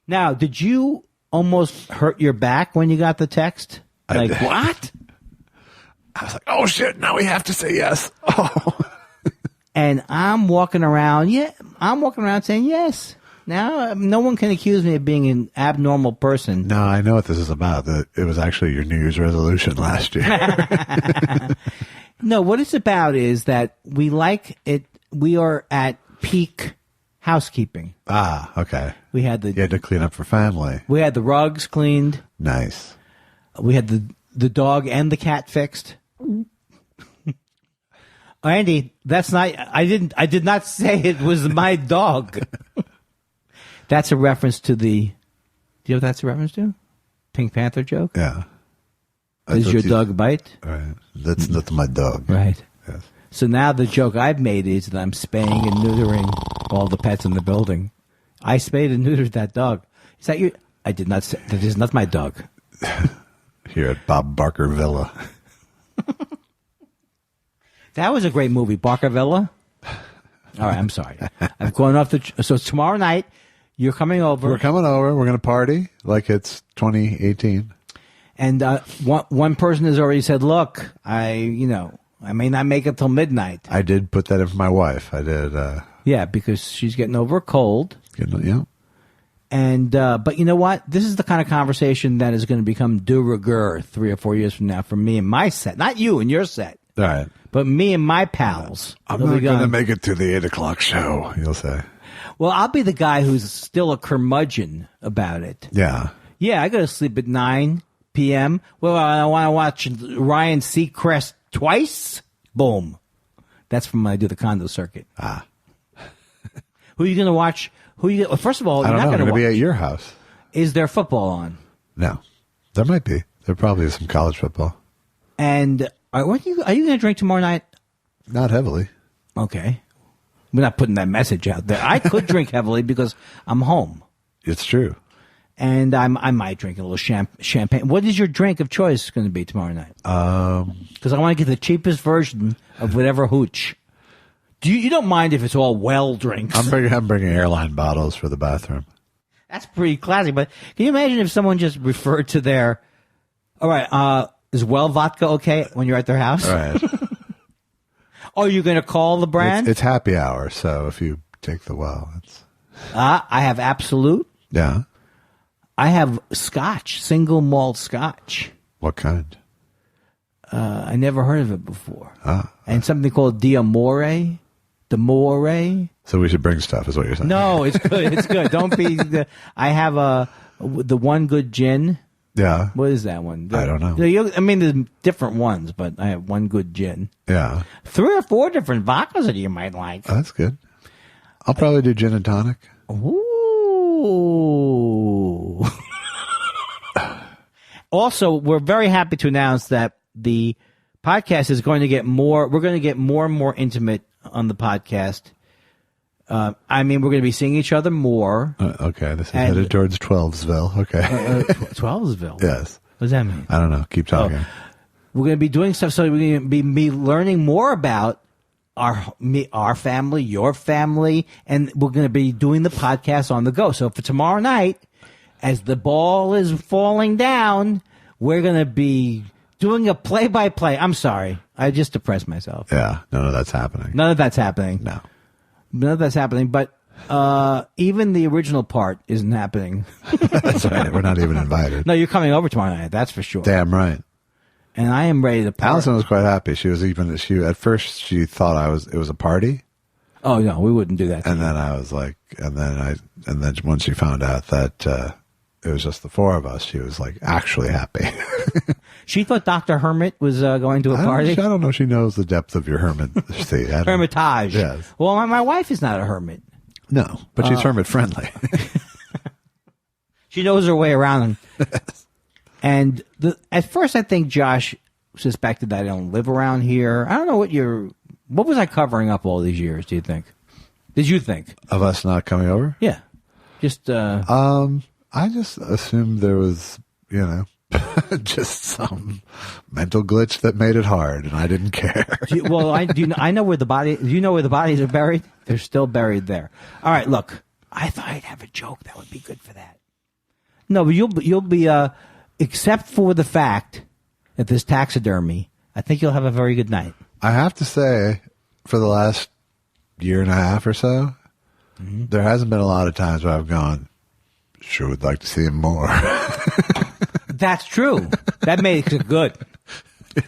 Now, did you almost hurt your back when you got the text? Like, what? I was like, oh shit, now we have to say yes. Oh. And I'm walking around saying yes. Now, no one can accuse me of being an abnormal person. No, I know what this is about. It was actually your New Year's resolution last year. No, what it's about is that we like it. We are at peak housekeeping. Ah, okay. You had to clean up for family. We had the rugs cleaned. Nice. We had the dog and the cat fixed. Andy, that's not. I did not say it was my dog. That's a reference to the. Do you know what that's a reference to? Pink Panther joke. Yeah. Does your dog bite? Right. That's my dog. Right. Yes. So now the joke I've made is that I'm spaying and neutering all the pets in the building. I spayed and neutered that dog. Is that you? I did not say that is not my dog. Here at Bob Barker Villa. That was a great movie, Barkerville. All right, I'm sorry. I've gone off the. So tomorrow night, you're coming over. We're coming over. We're going to party like it's 2018. And one person has already said, "Look, I may not make it till midnight." I did put that in for my wife. I did. Yeah, because she's getting over a cold. Yeah. And but you know what? This is the kind of conversation that is going to become de rigueur 3 or 4 years from now for me and my set. Not you and your set. All right. But me and my pals. I'm not going to make it to the 8 o'clock show, you'll say. Well, I'll be the guy who's still a curmudgeon about it. Yeah. Yeah, I go to sleep at 9 p.m. Well, I want to watch Ryan Seacrest twice. Boom. That's from when I do the condo circuit. Ah. Who are you going to watch? Well, first of all, I you're don't not know. going to be at your house. Is there football on? No. There might be. There probably is some college football. And are you going to drink tomorrow night? Not heavily. Okay. We're not putting that message out there. I could drink heavily because I'm home. It's true. And I might drink a little champagne. What is your drink of choice going to be tomorrow night? Because I want to get the cheapest version of whatever hooch. You don't mind if it's all well drinks? I'm bringing airline bottles for the bathroom. That's pretty classy. But can you imagine if someone just referred to their... All right, is well vodka okay when you're at their house? All right. Oh, you're going to call the brand? It's happy hour, so if you take the well, it's... I have Absolute. Yeah. I have Scotch, single malt Scotch. What kind? I never heard of it before. And something called D'Amore. So we should bring stuff, is what you're saying? No, it's good. It's good. Don't be... I have the One Good Gin. Yeah. What is that one? I don't know. There's different ones, but I have One Good Gin. Yeah. 3 or 4 different vodkas that you might like. Oh, that's good. I'll probably do gin and tonic. Ooh. Also, we're very happy to announce that the podcast is going to get more. We're going to get more and more intimate on the podcast. We're going to be seeing each other more. Okay, this is headed towards 12'sville. Okay. 12'sville? Yes. What does that mean? I don't know. Keep talking. We're going to be doing stuff, so we're going to be learning more about our family, your family, and we're going to be doing the podcast on the go. So for tomorrow night, as the ball is falling down, we're going to be doing a play-by-play. I'm sorry. I just depressed myself. Yeah. None of that's happening. None of that's happening. No. None of that's happening, but even the original part isn't happening. That's right. We're not even invited. No, you're coming over tomorrow night. That's for sure. Damn right. And I am ready to party. Allison was quite happy. At first she thought it was a party. Oh no, we wouldn't do that. And then I was like, and then when she found out that it was just the 4 of us, she was like actually happy. She thought Dr. Hermit was going to a party. I don't know. She knows the depth of your hermitage. Yes. Well, my wife is not a hermit. No, but she's hermit friendly. She knows her way around. And at first, I think Josh suspected that I don't live around here. I don't know what was I covering up all these years, do you think? Did you think? Of us not coming over? Yeah. Just, I just assumed there was, just some mental glitch that made it hard, and I didn't care. I know where the body. Do you know where the bodies are buried? They're still buried there. All right, look. I thought I'd have a joke that would be good for that. No, but you'll be except for the fact that there's taxidermy. I think you'll have a very good night. I have to say, for the last year and a half or so, there hasn't been a lot of times where I've gone, sure would like to see him more. That's true. That makes it good.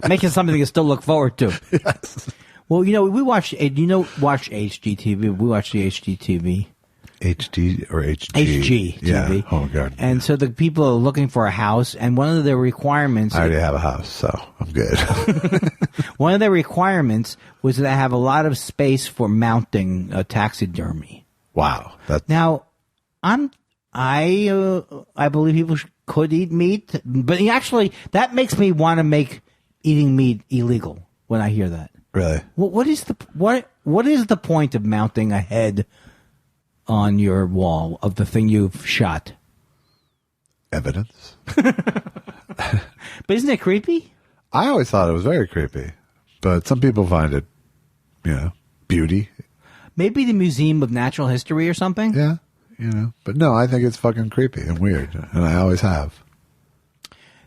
Makes it something to still look forward to. Yes. Well, we watch HGTV. We watch the HGTV. HD or HG? HG TV. Yeah. Oh, God. And so the people are looking for a house, and one of their requirements... I already have a house, so I'm good. One of their requirements was that I have a lot of space for mounting taxidermy. Wow. Now, I believe people could eat meat, but actually, that makes me want to make eating meat illegal when I hear that. Really? What is the point of mounting a head on your wall of the thing you've shot? Evidence. But isn't it creepy? I always thought it was very creepy, but some people find it beauty. Maybe the Museum of Natural History or something. Yeah, But no, I think it's fucking creepy and weird, and I always have.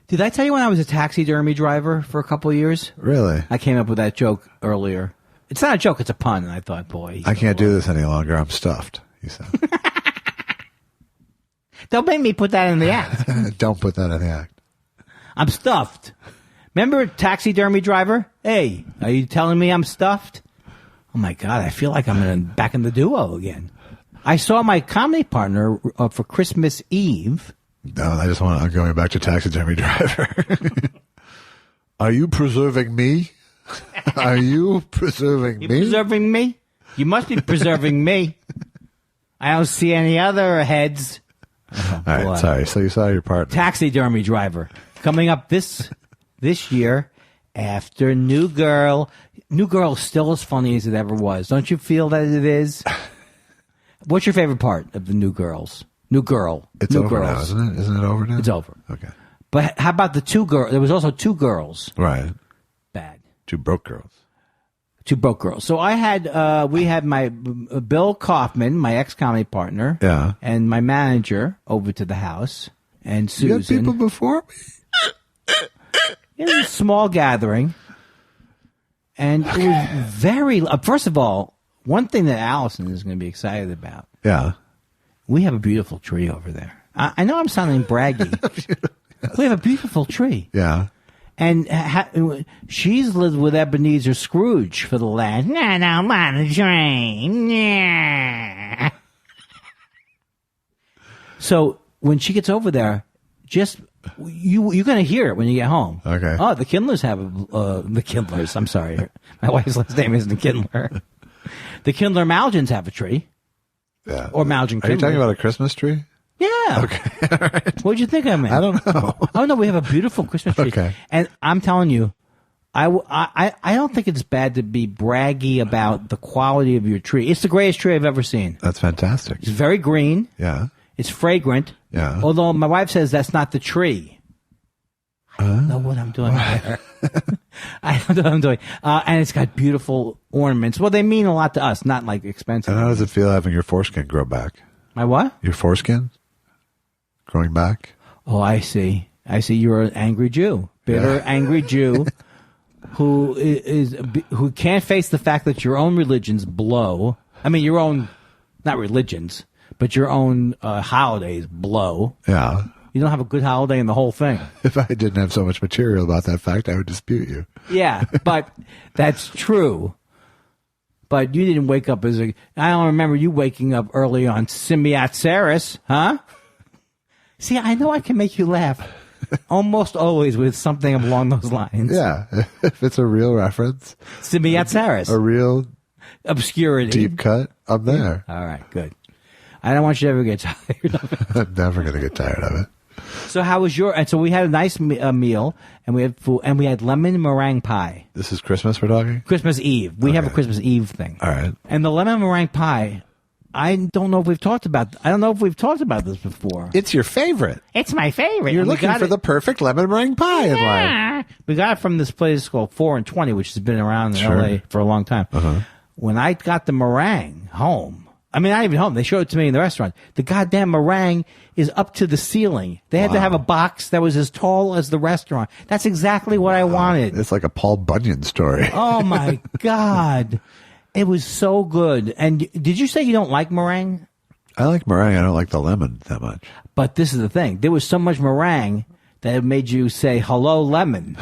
Did I tell you when I was a taxidermy driver for a couple of years? Really? I came up with that joke earlier. It's not a joke, it's a pun, and I thought, boy. I can't do this any longer. I'm stuffed, he said. Don't make me put that in the act. Don't put that in the act. I'm stuffed. Remember taxidermy driver? Hey, are you telling me I'm stuffed? Oh, my God, I feel like I'm back in the duo again. I saw my comedy partner for Christmas Eve. No, I'm going back to taxidermy driver. Are you preserving me? Are you preserving me? Preserving me? You must be preserving me. I don't see any other heads. All right, sorry. So you saw your partner. Taxidermy driver. Coming up this year after New Girl. New Girl is still as funny as it ever was. Don't you feel that it is? What's your favorite part of the New Girls? New Girl. It's New over girls. now, isn't it? Isn't it over now? It's over. Okay. But how about the two girls? There was also two girls. Right. Bad. Two broke girls. Two broke girls. So we had my Bill Kaufman, my ex-comedy partner, and my manager over to the house, and Susan. You had people before me? It was a small gathering, and it was very. First of all, one thing that Allison is going to be excited about. Yeah. We have a beautiful tree over there. I know I'm sounding braggy. We have a beautiful tree. Yeah. And she's lived with Ebenezer Scrooge for the last. No, I'm on the train. Yeah. So when she gets over there, just you're going to hear it when you get home. Okay. Oh, the Kindlers have the Kindlers. I'm sorry, my wife's last name isn't Kindler. The Kindler Malgins have a tree. Yeah. Or Malgin Kindler. Are you talking about a Christmas tree? Yeah. Okay. All right. What'd you think of me? I don't know. Oh no, we have a beautiful Christmas tree. Okay. And I'm telling you, I don't think it's bad to be braggy about the quality of your tree. It's the greatest tree I've ever seen. That's fantastic. It's very green. Yeah. It's fragrant. Yeah. Although my wife says that's not the tree. I don't know what I'm doing there. I don't know what I'm doing. And it's got beautiful ornaments. Well, they mean a lot to us, not like expensive. And how does it feel having your foreskin grow back? My what? Your foreskin growing back? Oh, I see. You're an angry Jew. Bitter, angry Jew who can't face the fact that your own religions blow. I mean, your own, not religions, but your own holidays blow. Yeah. You don't have a good holiday in the whole thing. If I didn't have so much material about that fact, I would dispute you. Yeah, but that's true. But you didn't wake up I don't remember you waking up early on Simiat Saris, huh? See, I know I can make you laugh almost always with something along those lines. Yeah, if it's a real reference. Simiat Saris. A real obscurity. Deep cut, I'm there. All right, good. I don't want you to ever get tired of it. I'm never going to get tired of it. So how was and so we had a nice meal, and we had food, and we had lemon meringue pie. This is Christmas we're talking? Christmas Eve. We have a Christmas Eve thing. All right. And the lemon meringue pie, I don't know if we've talked about this before. It's your favorite. It's my favorite. You're looking for the perfect lemon meringue pie in life. We got it from this place called 4 and 20, which has been around in LA for a long time. Uh-huh. When I got the meringue home, I mean, not even home. They showed it to me in the restaurant. The goddamn meringue is up to the ceiling. They had to have a box that was as tall as the restaurant. That's exactly what I wanted. It's like a Paul Bunyan story. Oh, my God. It was so good. And did you say you don't like meringue? I like meringue. I don't like the lemon that much. But this is the thing. There was so much meringue that it made you say, hello, lemon.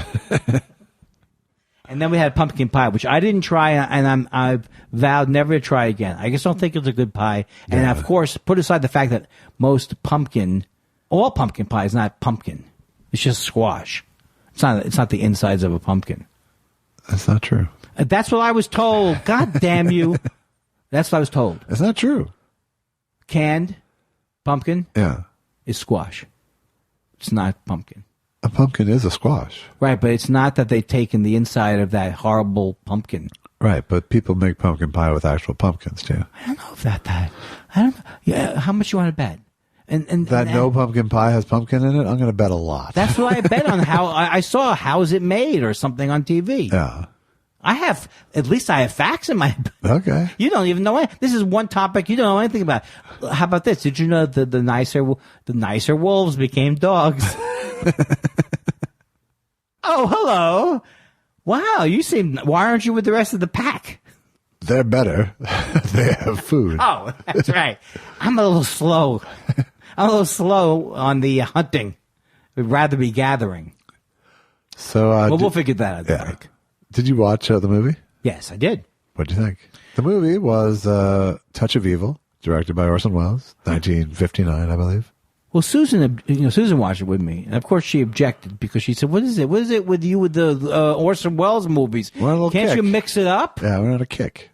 And then we had pumpkin pie, which I didn't try, and I've vowed never to try again. I just don't think it's a good pie. Yeah. And, of course, put aside the fact that all pumpkin pie is not pumpkin. It's just squash. It's not the insides of a pumpkin. That's not true. That's what I was told. God damn you. That's what I was told. That's not true. Canned pumpkin is squash. It's not pumpkin. A pumpkin is a squash. Right, but it's not that they've taken the inside of that horrible pumpkin. Right, but people make pumpkin pie with actual pumpkins, too. I don't know if I don't know. Yeah, how much you want to bet? And no pumpkin pie has pumpkin in it? I'm going to bet a lot. That's what I bet on. I saw How's It Made or something on TV. Yeah. At least I have facts in my. Okay. You don't even know it. This is one topic you don't know anything about. How about this? Did you know that the nicer wolves became dogs? Oh, hello. Wow, why aren't you with the rest of the pack? They're better. They have food. Oh, that's right. I'm a little slow. I'm a little slow on the hunting. We'd rather be gathering. So, we'll figure that out. Yeah. Did you watch the movie? Yes, I did. What do you think? The movie was Touch of Evil, directed by Orson Welles, 1959, I believe. Well, Susan watched it with me, and of course she objected because she said, "What is it? What is it with you with the Orson Welles movies? Can't you mix it up?" Yeah, we're on a kick.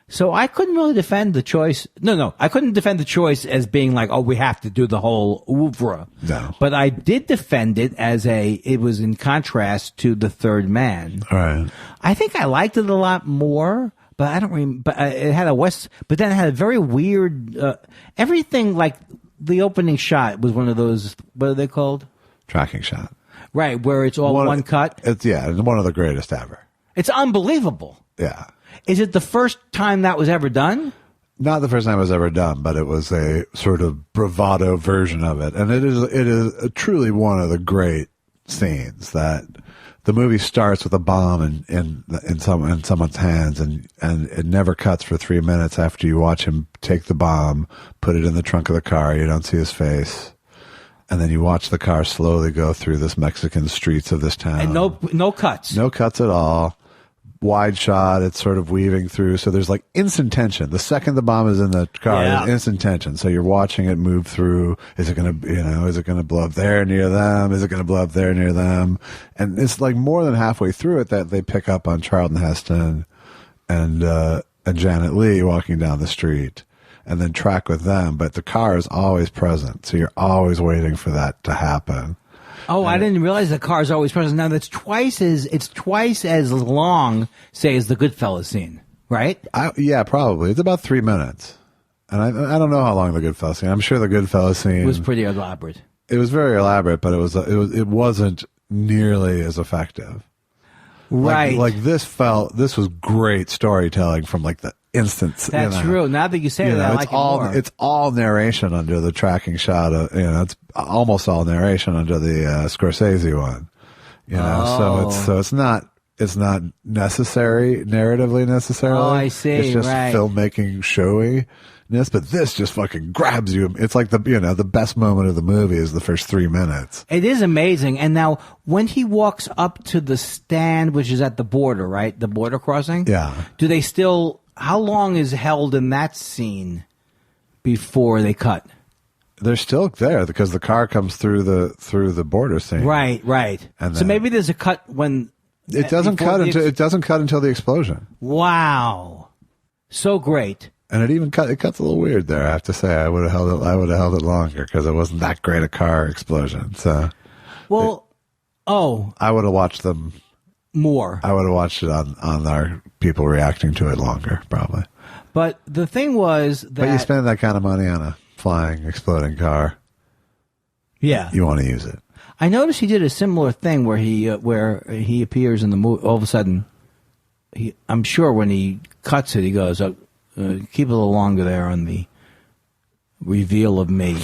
So I couldn't really defend the choice. No, I couldn't defend the choice as being like, "Oh, we have to do the whole oeuvre." No, but I did defend it as it was in contrast to The Third Man. All right. I think I liked it a lot more. But I don't remember. But it had but then it had a very weird. Everything like. The opening shot was one of those, what are they called? Tracking shot. Right, where it's all one cut. It's one of the greatest ever. It's unbelievable. Yeah. Is it the first time that was ever done? Not the first time it was ever done, but it was a sort of bravado version of it. And it is truly one of the great scenes that the movie starts with a bomb in someone's hands, and it never cuts for 3 minutes after you watch him take the bomb, put it in the trunk of the car. You don't see his face, and then you watch the car slowly go through this Mexican streets of this town. And no cuts. No cuts at all. Wide shot, it's sort of weaving through. So there's like instant tension. The second the bomb is in the car, there's instant tension. So you're watching it move through. Is it going to, is it going to blow up there near them? Is it going to blow up there near them? And it's like more than halfway through it that they pick up on Charlton Heston and Janet Leigh walking down the street and then track with them. But the car is always present. So you're always waiting for that to happen. Oh, I didn't realize the car's always present. Now it's twice as long, say, as the Goodfellas scene, right? Yeah, probably. It's about 3 minutes, and I don't know how long the Goodfellas scene. I'm sure the Goodfellas scene was pretty elaborate. It was very elaborate, but it wasn't nearly as effective. Right. Like this was great storytelling from like the instance. That's true. Now that you say that, I like it more. It's all narration under the tracking shot of, it's almost all narration under the Scorsese one. So it's not necessary narratively necessarily. Oh, I see. It's just right. filmmaking showiness, but this just fucking grabs you. It's like the best moment of the movie is the first 3 minutes. It is amazing. And now when he walks up to the stand, which is at the border, right? The border crossing? Yeah. Do they still, how long is held in that scene before they cut? They're still there because the car comes through the border scene. Right. And so maybe there's a cut when it doesn't cut until the explosion. Wow. So great. And it cuts a little weird there, I have to say. I would have held it longer because it wasn't that great a car explosion. So I would have watched them more. I would have watched it on our people reacting to it longer, probably. But the thing was that But you spend that kind of money on a flying, exploding car. Yeah. You want to use it. I noticed he did a similar thing where he appears in the movie. All of a sudden, I'm sure when he cuts it, he goes, keep a little longer there on the reveal of me.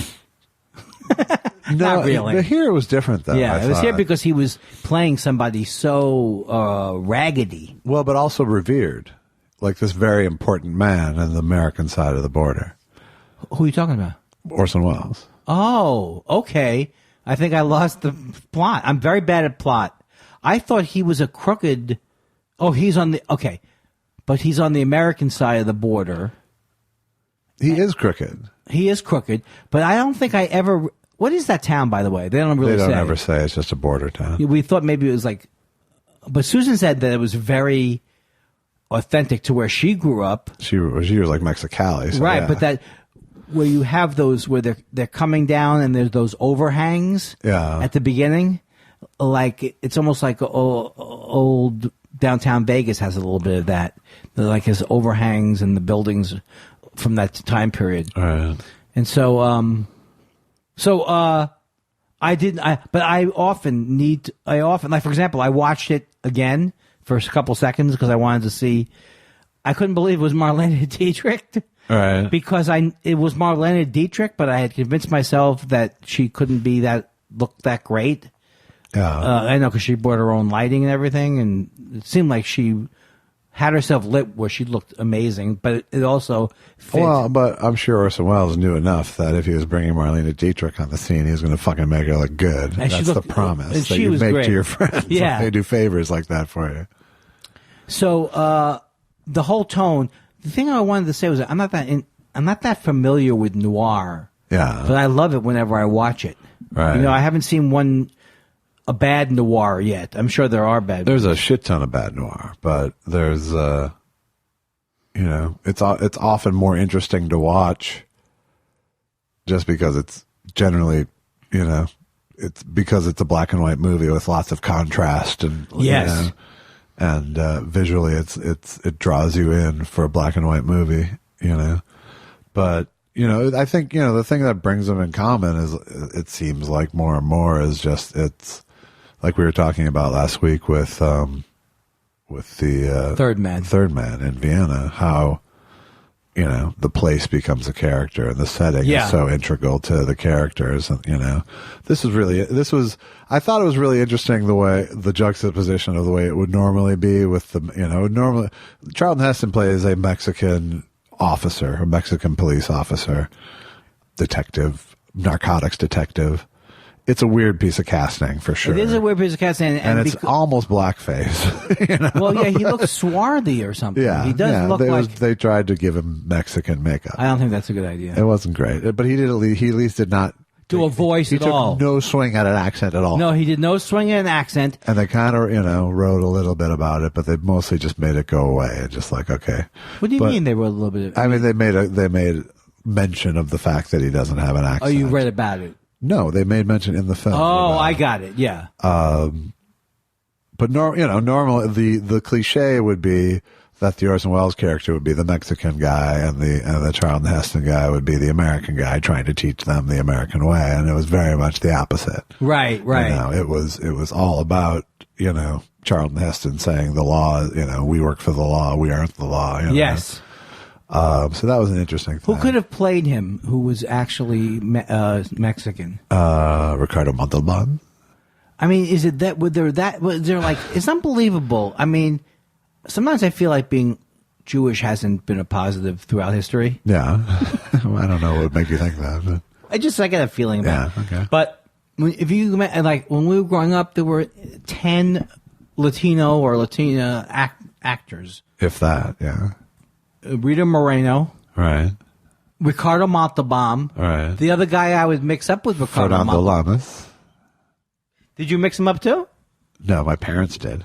Not really. But here it was different, though. Yeah, it was here because he was playing somebody so raggedy. Well, but also revered. Like this very important man on the American side of the border. Who are you talking about? Orson Welles. Oh, okay. I think I lost the plot. I'm very bad at plot. I thought he was a crooked... Oh, he's on the... Okay. But he's on the American side of the border. He is crooked. He is crooked. But I don't think I ever... What is that town, by the way? They don't really say. They don't ever say. It's just a border town. We thought maybe it was like... But Susan said that it was very authentic to where she grew up. She was like Mexicali. So right, yeah. but that... Where you have those where they're coming down and there's those overhangs at the beginning, like it's almost like old downtown Vegas has a little bit of that, like his overhangs and the buildings from that time period. Right. And so I often like, for example, I watched it again for a couple seconds because I wanted to see. I couldn't believe it was Marlene Dietrich. Right. Because it was Marlene Dietrich, but I had convinced myself that she couldn't look that great. Yeah. I know because she brought her own lighting and everything, and it seemed like she had herself lit where she looked amazing, but it also fit. Well, but I'm sure Orson Welles knew enough that if he was bringing Marlene Dietrich on the scene, he was going to fucking make her look good. And that's the promise that you make great. to your friends. Yeah. Like they do favors like that for you. So the whole tone. The thing I wanted to say was I'm not that familiar with noir. Yeah. But I love it whenever I watch it. Right. I haven't seen a bad noir yet. I'm sure there are bad. There's a shit ton of bad noir, but there's it's often more interesting to watch just because it's generally, it's because it's a black and white movie with lots of contrast and yes. And visually, it draws you in for a black and white movie, But I think the thing that brings them in common is it seems like more and more is just it's like we were talking about last week with the Third Man in Vienna, how the place becomes a character and the setting is so integral to the characters, and I thought it was really interesting the way the juxtaposition of the way it would normally be with normally Charlton Heston plays a Mexican officer, a Mexican police officer, detective, narcotics detective. It's a weird piece of casting for sure. It is a weird piece of casting, and it's almost blackface. Well, yeah, he looks swarthy or something. Yeah, he does look like they tried to give him Mexican makeup. I don't think that's a good idea. It wasn't great, but he at least did not do a voice at all. He took no swing at an accent at all. No, he did no swing at an accent. And they kind of wrote a little bit about it, but they mostly just made it go away and just like okay. What do you mean they wrote a little bit? They made mention of the fact that he doesn't have an accent. Oh, you read about it. No, they made mention in the film. Oh, I got it. Yeah. But normally the cliche would be that the Orson Welles character would be the Mexican guy, and the Charlton Heston guy would be the American guy trying to teach them the American way, and it was very much the opposite. Right. It was all about Charlton Heston saying the law. We work for the law, we aren't the law. Yes. So that was an interesting thing. Who could have played him who was actually Mexican? Ricardo Montalban. I mean, is it that? Was there like? It's unbelievable. I mean, sometimes I feel like being Jewish hasn't been a positive throughout history. Yeah. I don't know what would make you think that. But. I got a feeling about it. Okay. But if you like when we were growing up, there were 10 Latino or Latina actors. If that, yeah. Rita Moreno. Right. Ricardo Montalban. Right. The other guy I would mix up with Ricardo Fernando Montalban. Lamas. Did you mix him up too? No, my parents did.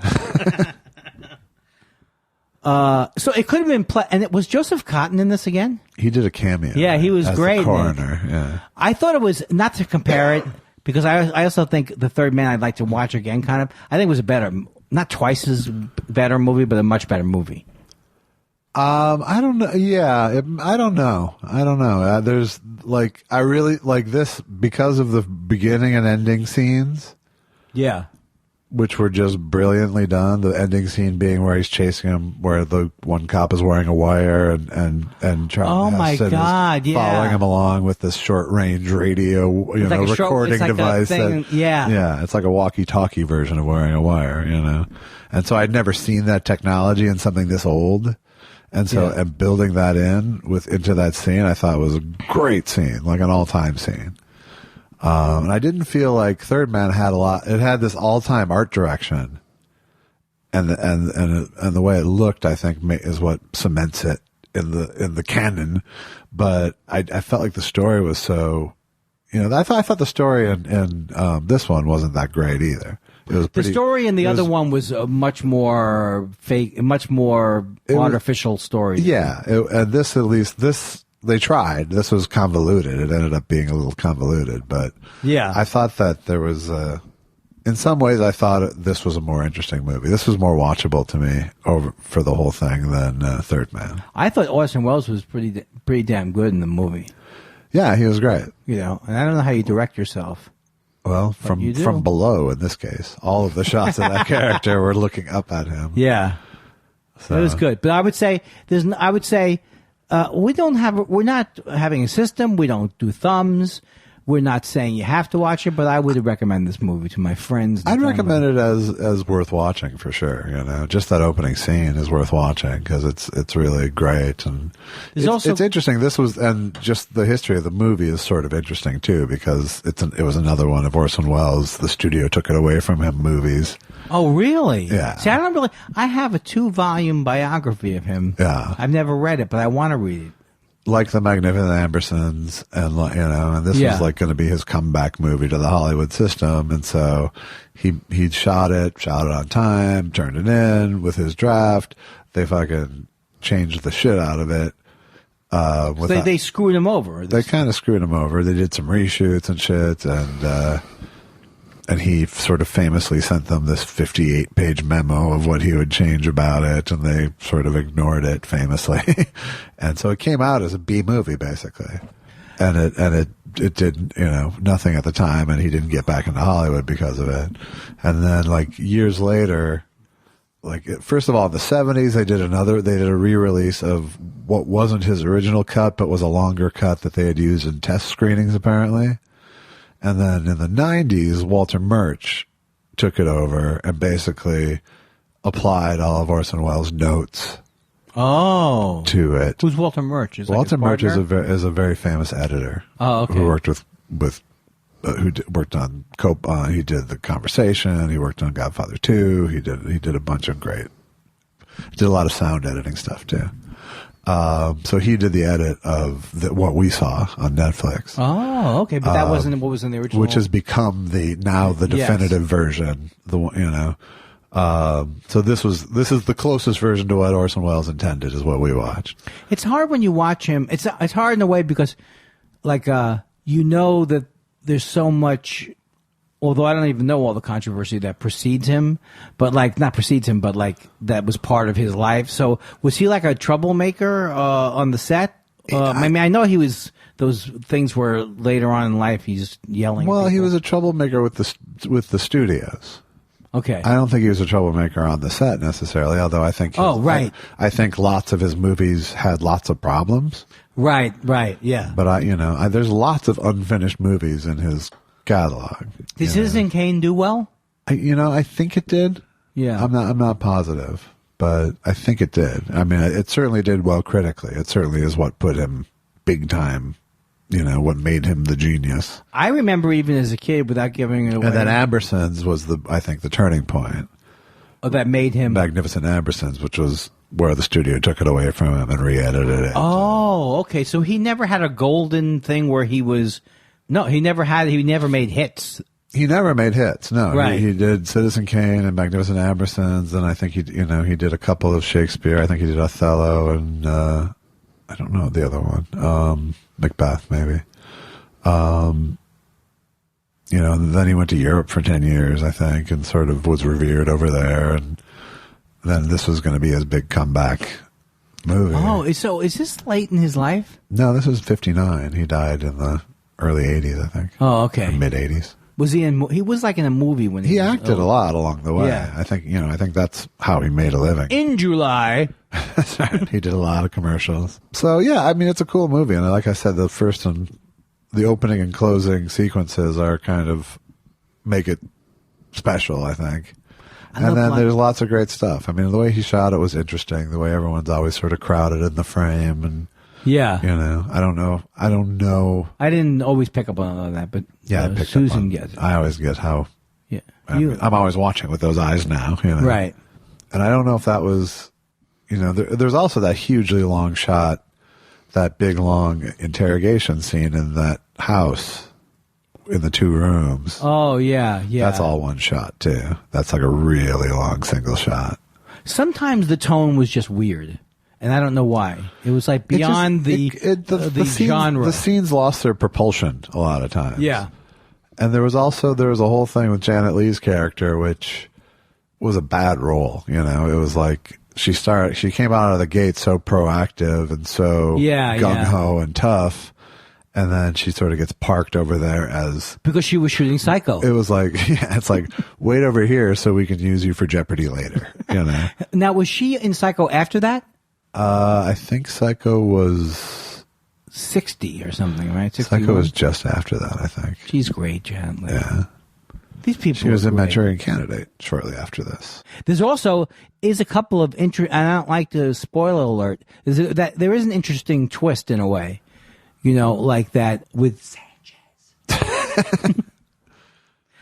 So it could have been and it was Joseph Cotton in this again? He did a cameo. Yeah, he was as great. The coroner, yeah. I thought it was, not to compare it, because I also think The Third Man I'd like to watch again, kind of. I think it was a better, not twice as better movie, but a much better movie. I don't know. Yeah, I don't know. There's I really like this because of the beginning and ending scenes. Yeah. Which were just brilliantly done. The ending scene being where he's chasing him, where the one cop is wearing a wire and Charlton Heston is following him along with this short range radio, recording device. Yeah, it's like a walkie-talkie version of wearing a wire, And so I'd never seen that technology in something this old. And so, and building that into that scene, I thought was a great scene, like an all-time scene. And I didn't feel like Third Man had a lot. It had this all-time art direction, and the way it looked, I think, is what cements it in the canon. But I felt like the story was so, I thought the story in this one wasn't that great either. It was the story in the other one was a much more fake, much more artificial story. Yeah, and this at least they tried. This was convoluted. It ended up being a little convoluted, but yeah, I thought that there was in some ways I thought this was a more interesting movie. This was more watchable to me for the whole thing than Third Man. I thought Orson Welles was pretty damn good in the movie. Yeah, he was great. And I don't know how you direct yourself. Well, from below in this case, all of the shots of that character were looking up at him. Yeah, so. It was good. But I would say we're not having a system. We don't do thumbs. We're not saying you have to watch it, but I would recommend this movie to my friends. I'd recommend it as worth watching for sure. You know, just that opening scene is worth watching because it's really great, and it's interesting. And just the history of the movie is sort of interesting too because it was another one of Orson Welles. The studio took it away from him. Movies. Oh, really? Yeah. See, I have a 2-volume biography of him. Yeah. I've never read it, but I want to read it. Like the Magnificent Ambersons, and this was like going to be his comeback movie to the Hollywood system, and so he shot it on time, turned it in with his draft. They fucking changed the shit out of it. So they screwed him over. They kind of screwed him over. They did some reshoots and shit, and he sort of famously sent them this 58-page memo of what he would change about it, and they sort of ignored it famously. And so it came out as a B movie, basically. And it did, nothing at the time, and he didn't get back into Hollywood because of it. And then, like, years later, first of all, in the 70s, they did a re-release of what wasn't his original cut, but was a longer cut that they had used in test screenings, apparently. And then in the 90s, Walter Murch took it over and basically applied all of Orson Welles' notes to it. Who's Walter Murch? Walter Murch is a very famous editor. Oh, okay. Who worked worked on he did The Conversation. He worked on Godfather 2. He did a bunch of he did a lot of sound editing stuff too. So he did the edit of what we saw on Netflix. Oh, okay, but that wasn't what was in the original, which has become the definitive version. So this is the closest version to what Orson Welles intended, is what we watched. It's hard when you watch him. It's hard in a way because, that there's so much. Although I don't even know all the controversy that precedes him, but not precedes him, but that was part of his life. So was he like a troublemaker on the set? I know he was. Those things where later on in life he's yelling. Well, he was a troublemaker with the studios. Okay. I don't think he was a troublemaker on the set necessarily, although I think. Right. I think lots of his movies had lots of problems. Right. Yeah. But there's lots of unfinished movies in his catalog. Did Citizen Kane do well? I think it did. Yeah. I'm not positive, but I think it did. I mean, it certainly did well critically. It certainly is what put him big time. What made him the genius. I remember even as a kid, without giving it away. And then Ambersons was I think the turning point. Oh, that made him Magnificent Ambersons, which was where the studio took it away from him and re-edited it. Oh, okay. So he never had a golden thing where he was. No, he never made hits. He never made hits. No, right. He did Citizen Kane and Magnificent Ambersons, and I think he did a couple of Shakespeare. I think he did Othello, and I don't know the other one, Macbeth maybe. And then he went to Europe for 10 years, I think, and sort of was revered over there, and then this was going to be his big comeback movie. Oh, so is this late in his life? No, this was 1959. He died in the early 80s, I think. Oh, okay. Mid 80s. Was he in? He was in a movie when he acted a lot along the way. Yeah. I think that's how he made a living. In July, he did a lot of commercials. So yeah, I mean, it's a cool movie, and like I said, the opening and closing sequences are kind of make it special, I think. And then there's lots of great stuff. I mean, the way he shot it was interesting. The way everyone's always sort of crowded in the frame, and yeah, I don't know. I didn't always pick up on that, but yeah, Susan gets it. I always get how. Yeah, I'm always watching with those eyes now. Right. And I don't know if that was, there's also that hugely long shot, that big long interrogation scene in that house in the 2 rooms. Oh yeah. That's all one shot too. That's like a really long single shot. Sometimes the tone was just weird. And I don't know why. It was like beyond the genre. The scenes lost their propulsion a lot of times. Yeah. And there was a whole thing with Janet Leigh's character, which was a bad role. It was like she came out of the gate so proactive and so gung-ho and tough. And then she sort of gets parked over there as... Because she was shooting Psycho. It was like, it's like, wait over here so we can use you for Jeopardy later. You know? Now, was she in Psycho after that? I think Psycho was... 60 or something, right? 61? Psycho was just after that, I think. She's great, Jan. Yeah. These people. She was a Manchurian Candidate shortly after this. There's also a couple of and I don't like to spoiler alert. There is an interesting twist in a way, like that with Sanchez.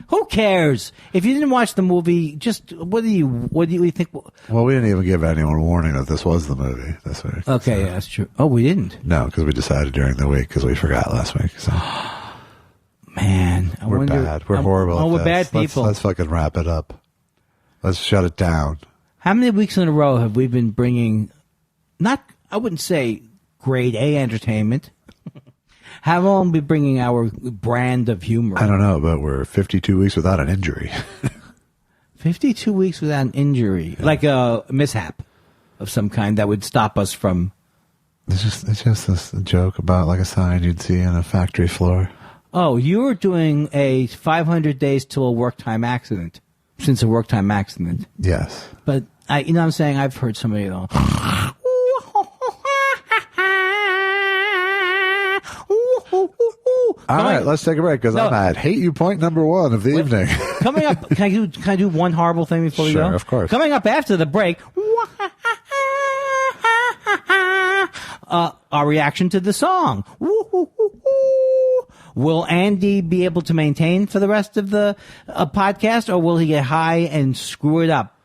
Who cares? If you didn't watch the movie, just what do you think? Well, we didn't even give anyone warning that this was the movie this week. Okay, yeah, that's true. Oh, we didn't? No, because we decided during the week because we forgot last week. So. Man, we're bad. We're horrible. Oh, we're bad people. Let's fucking wrap it up. Let's shut it down. How many weeks in a row have we been bringing, I wouldn't say grade A entertainment. How long been bringing our brand of humor? I don't know, but we're 52 weeks without an injury. 52 weeks without an injury. Yeah. Like a mishap of some kind that would stop us from... It's just this joke about like a sign you'd see on a factory floor. Oh, you were doing a 500 days till a work time accident. Since a work time accident. Yes. But, what I'm saying? I've heard somebody go... All right, let's take a break because I'm at hate you point number 1 of the evening. Coming up, can I do one horrible thing before we go? Sure, of course. Coming up after the break, our reaction to the song. Will Andy be able to maintain for the rest of the podcast, or will he get high and screw it up?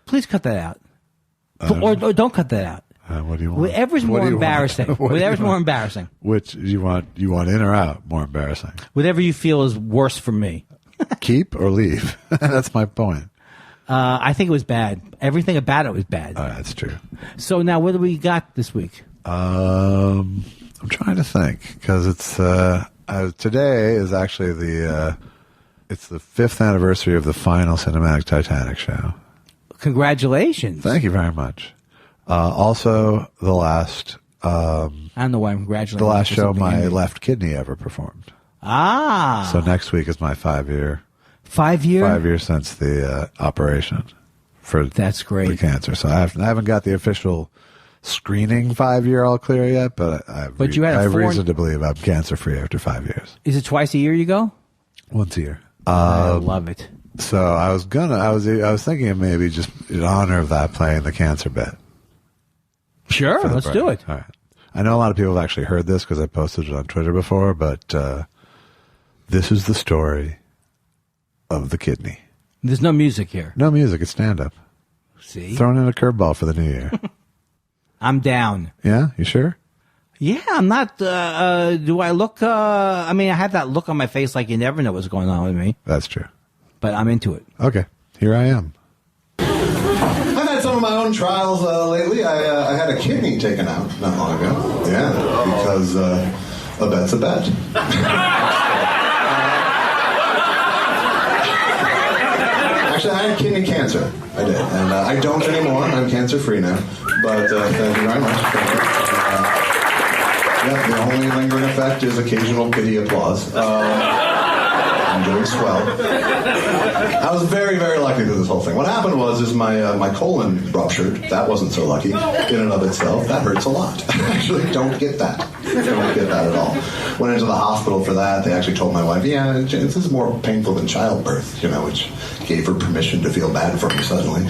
Please cut that out. Or don't cut that out. What do you want? Whatever's more embarrassing. Whatever's more embarrassing. Which you want in or out? More embarrassing. Whatever you feel is worse for me. Keep or leave. That's my point. I think it was bad. Everything about it was bad. That's true. So now, what do we got this week? I'm trying to think because it's today is actually it's the 5th anniversary of the final cinematic Titanic show. Congratulations! Thank you very much. Also, the last... I don't know why I'm congratulating. The last show my left kidney ever performed. Ah. So next week is my 5-year... 5 year? 5 years since the operation for That's great. the cancer. So I haven't got the official screening 5-year all clear yet, but I have reason to believe I'm cancer-free after 5 years. Is it twice a year you go? Once a year. I love it. So I was thinking of maybe just in honor of that playing the cancer bit. Sure, let's do it. All right. I know a lot of people have actually heard this because I posted it on Twitter before, but this is the story of the kidney. There's no music here. No music. It's stand-up. See? Throwing in a curveball for the new year. I'm down. Yeah? You sure? Yeah, I'm not... do I look... I have that look on my face like you never know what's going on with me. That's true. But I'm into it. Okay. Here I am. I've had some of my own trials lately. I had a kidney taken out not long ago. Yeah, because a bet's a bet. Actually, I had kidney cancer. I did. And I don't anymore. I'm cancer-free now. But thank you very much. The only lingering effect is occasional pity applause. I'm doing swell. I was very, very lucky through this whole thing. What happened was my colon ruptured. That wasn't so lucky in and of itself. That hurts a lot. Actually, don't get that. Don't get that at all. Went into the hospital for that. They actually told my wife, yeah, this is more painful than childbirth, which gave her permission to feel bad for me suddenly.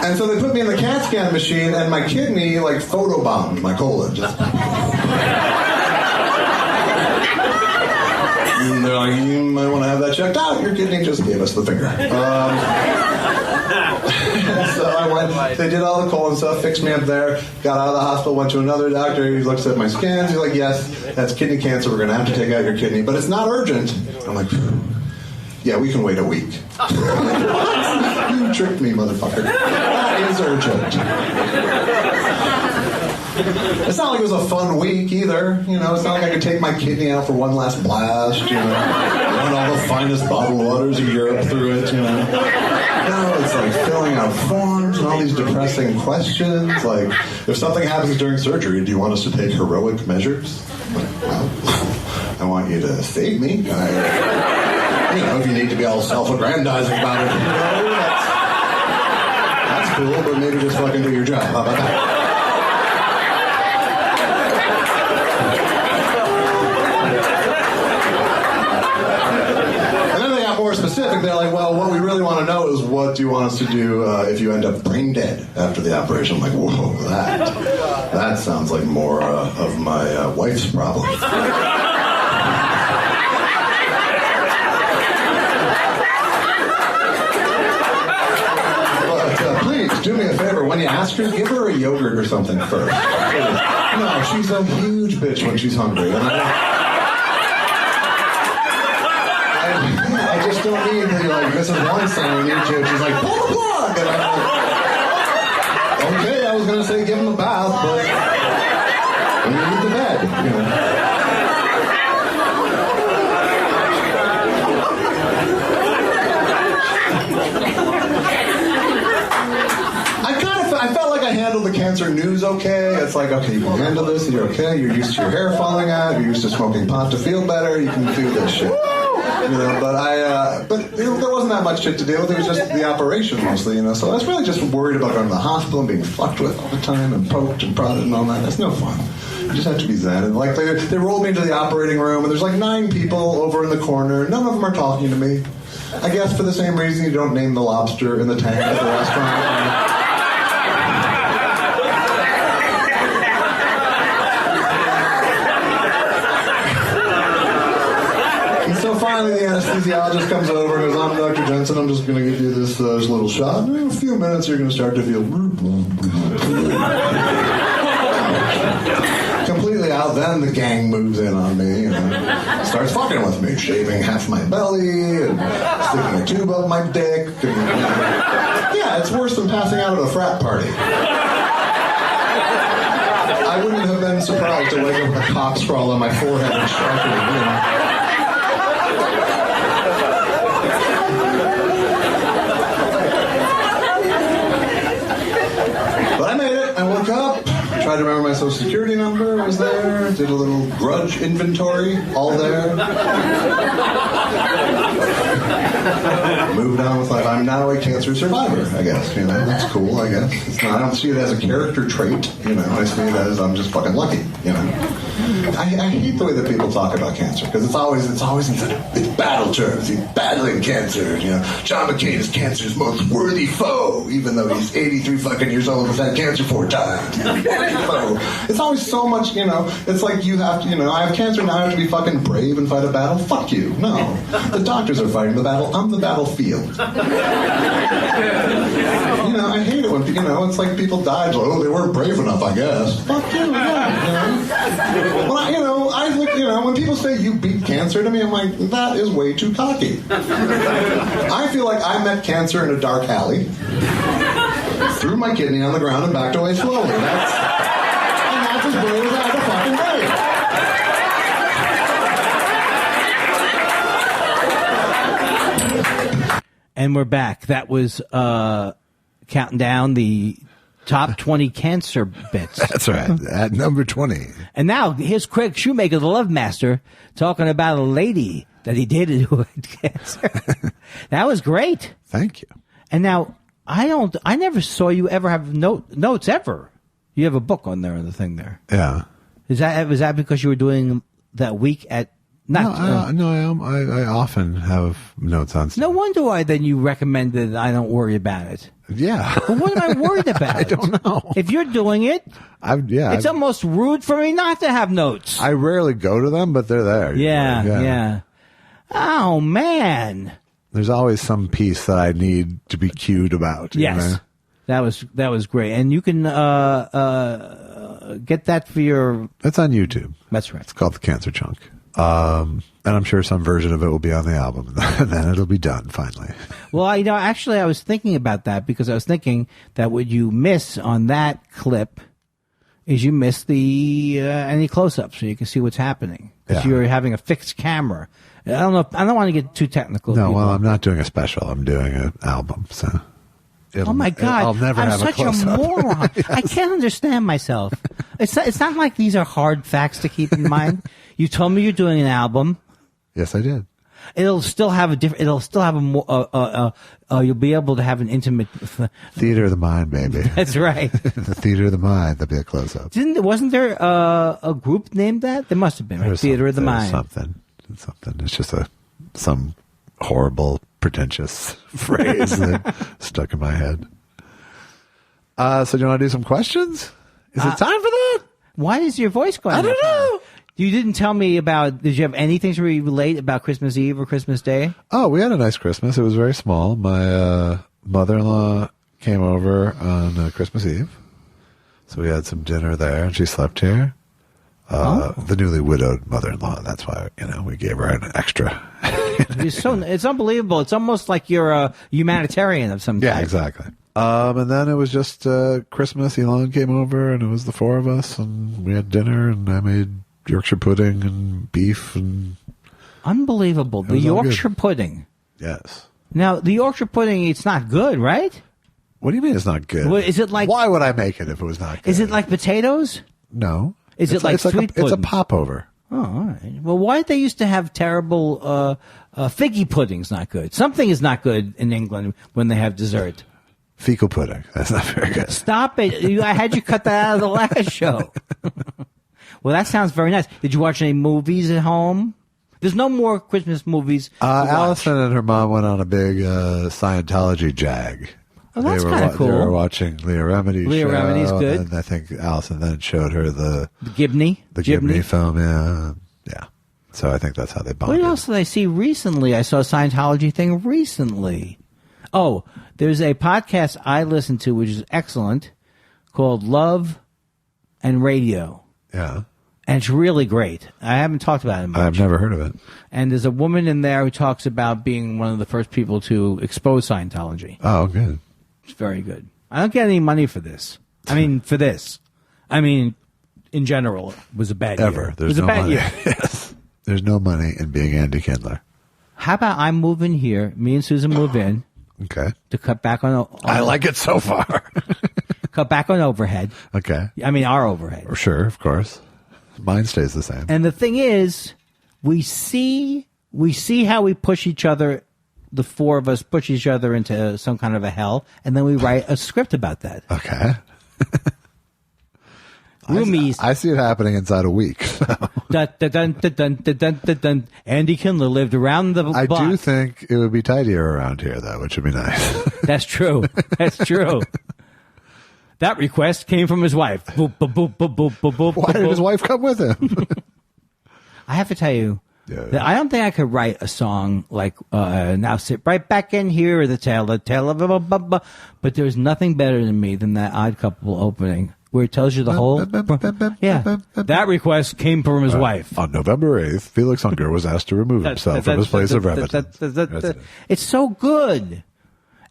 And so they put me in the CAT scan machine, and my kidney, photobombed my colon. Just... And they're like, you might want to have that checked out. Your kidney just gave us the finger. So I went, they did all the colon stuff, fixed me up there, got out of the hospital, went to another doctor. He looks at my scans. He's like, yes, that's kidney cancer. We're going to have to take out your kidney, but it's not urgent. I'm like, yeah, we can wait a week. You tricked me, motherfucker. That is urgent. It's not like it was a fun week either. It's not like I could take my kidney out for one last blast, run all the finest bottled waters of Europe through it, No, is like filling out forms and all these depressing questions. Like, if something happens during surgery, do you want us to take heroic measures? Like, well, I want you to save me. If you need to be all self-aggrandizing about it, that's cool, but maybe just fucking do your job. How about that? More specific, they're like, well, what we really want to know is what do you want us to do if you end up brain dead after the operation? I'm like, whoa, that sounds like more of my wife's problem. But please, do me a favor. When you ask her, give her a yogurt or something first. No, she's a huge bitch when she's hungry. And I just don't need to be like, Mrs. Weinstein, we need you. And she's like, pull the plug. And I'm like, okay, I was going to say give him a bath, but when you need the bed, I felt like I handled the cancer news okay. It's like, okay, you can handle this, you're okay, you're used to your hair falling out, you're used to smoking pot to feel better, you can do this shit. But there wasn't that much shit to deal with. It was just the operation mostly, So I was really just worried about going to the hospital and being fucked with all the time and poked and prodded and all that. That's no fun. You just have to be zen. And like they rolled me into the operating room, and there's like 9 people over in the corner. None of them are talking to me. I guess for the same reason you don't name the lobster in the tank at the restaurant. Finally, the anesthesiologist comes over and goes, I'm Dr. Jensen, I'm just going to give you this little shot. In a few minutes, you're going to start to feel completely out. Then the gang moves in on me, starts fucking with me, shaving half my belly and sticking a tube up my dick. And, yeah, it's worse than passing out at a frat party. I wouldn't have been surprised to wake up with a cock scrawl on my forehead and sharpening, But I made it. I woke up, tried to remember my social security number, was there, did a little grudge inventory, all there. Moved on with life. I'm now a cancer survivor, I guess. That's cool, I guess. I don't see it as a character trait, I see it as I'm just fucking lucky, I hate the way that people talk about cancer, because it's always in it's battle terms. He's battling cancer. John McCain is cancer's most worthy foe, even though he's 83 fucking years old and has had cancer 4 times. It's always so much, it's like you have to, I have cancer, now I have to be fucking brave and fight a battle. Fuck you. No. The doctors are fighting the battle. I'm the battlefield. I hate it when, it's like people died. Oh, they weren't brave enough, I guess. Fuck you, yeah. Well, I think, when people say you beat cancer to me, I'm like, that is way too cocky. I feel like I met cancer in a dark alley, threw my kidney on the ground, and backed away slowly. That's as brave as I have to fucking brave. And we're back. That was counting down the top 20 cancer bits. That's right. At number 20. And now here's Craig Shoemaker, the Love Master, talking about a lady that he dated who had cancer. That was great. Thank you. And now I never saw you ever have notes ever. You have a book on there and the thing there. Yeah. Was that because you were doing that week at not? No, I often have notes on stuff. No wonder why then you recommended I don't worry about it. Yeah. But what am I worried about? I don't know. If you're doing it, it's almost rude for me not to have notes. I rarely go to them, but they're there. Yeah. Oh, man. There's always some piece that I need to be cued about. Yes. That was great. And you can get that for your... It's on YouTube. That's right. It's called The Cancer Chunk. And I'm sure some version of it will be on the album, and then it'll be done finally. Well, actually, I was thinking about that because I was thinking that what you miss on that clip is you miss the any close-ups so you can see what's happening because you're having a fixed camera. I don't know. I don't want to get too technical. No, well, I'm not doing a special. I'm doing an album. So Oh my God! I'll never I'm have such a a close-up. moron. I can't understand myself. It's not like these are hard facts to keep in mind. You told me you're doing an album. Yes, I did. It'll still have a different. It'll still have a more. You'll be able to have an intimate. Theater of the mind, baby. That's right. The theater of the mind. That'd be a close-up. Wasn't there a group named that? There must have been. Right? Theater of the Mind. Something. It's just some horrible, pretentious phrase that stuck in my head. So do you want to do some questions? Is it time for that? Why is your voice going? I don't know. You didn't tell me about. Did you have anything to relate about Christmas Eve or Christmas Day? Oh, we had a nice Christmas. It was very small. My mother-in-law came over on Christmas Eve, so we had some dinner there, and she slept here. The newly widowed mother-in-law. That's why we gave her an extra. It's unbelievable. It's almost like you're a humanitarian of some type. Yeah, exactly. And then it was just Christmas. Elon came over, and it was the four of us, and we had dinner, and I made Yorkshire pudding and beef and unbelievable. The Yorkshire pudding. Yes. Now the Yorkshire pudding, it's not good, right? What do you mean it's not good? Well, is it like? Why would I make it if it was not good? Is it like potatoes? No. Is it like sweet pudding? It's a popover. Oh, all right. Well, why did they used to have terrible figgy pudding's not good? Something is not good in England when they have dessert. Fecal pudding. That's not very good. Stop it. I had you cut that out of the last show. Well, that sounds very nice. Did you watch any movies at home? There's no more Christmas movies. Allison and her mom went on a big Scientology jag. Oh, that's kind of cool. They were watching Leah Remini's show. Leah Remini's good. And I think Allison then showed her the Gibney? The Gibney film, yeah. So I think that's how they bonded. What else did I see recently? I saw a Scientology thing recently. Oh, there's a podcast I listen to, which is excellent, called Love and Radio. Yeah. And it's really great. I haven't talked about it much. I've never heard of it. And there's a woman in there who talks about being one of the first people to expose Scientology. Oh, good. It's very good. I don't get any money for this. In general, it was a bad year. There's no money. Yes. There's no money in being Andy Kindler. How about I move in here, me and Susan move in. Okay. To cut back on I like it so far. Cut back on overhead. Okay. Our overhead. Sure, of course. Mine stays the same. And the thing is, we see how we push each other, the four of us push each other into some kind of a hell, and then we write a script about that. Okay. Roomies. I see it happening inside a week. So. Dun, dun, dun, dun, dun, dun, dun, dun. Andy Kindler lived around the block. I do think it would be tidier around here, though, which would be nice. That's true. That's true. That request came from his wife. Boop, boop, boop, boop, boop, boop, boop, Why did boop. his wife come with him? I have to tell you, that I don't think I could write a song like "Now Sit Right Back in Here," or the tale of a but there's nothing better than me than that Odd Couple opening where it tells you the whole. Yeah, that request came from his wife. On November 8th, Felix Unger was asked to remove himself from his place of residence. It's so good,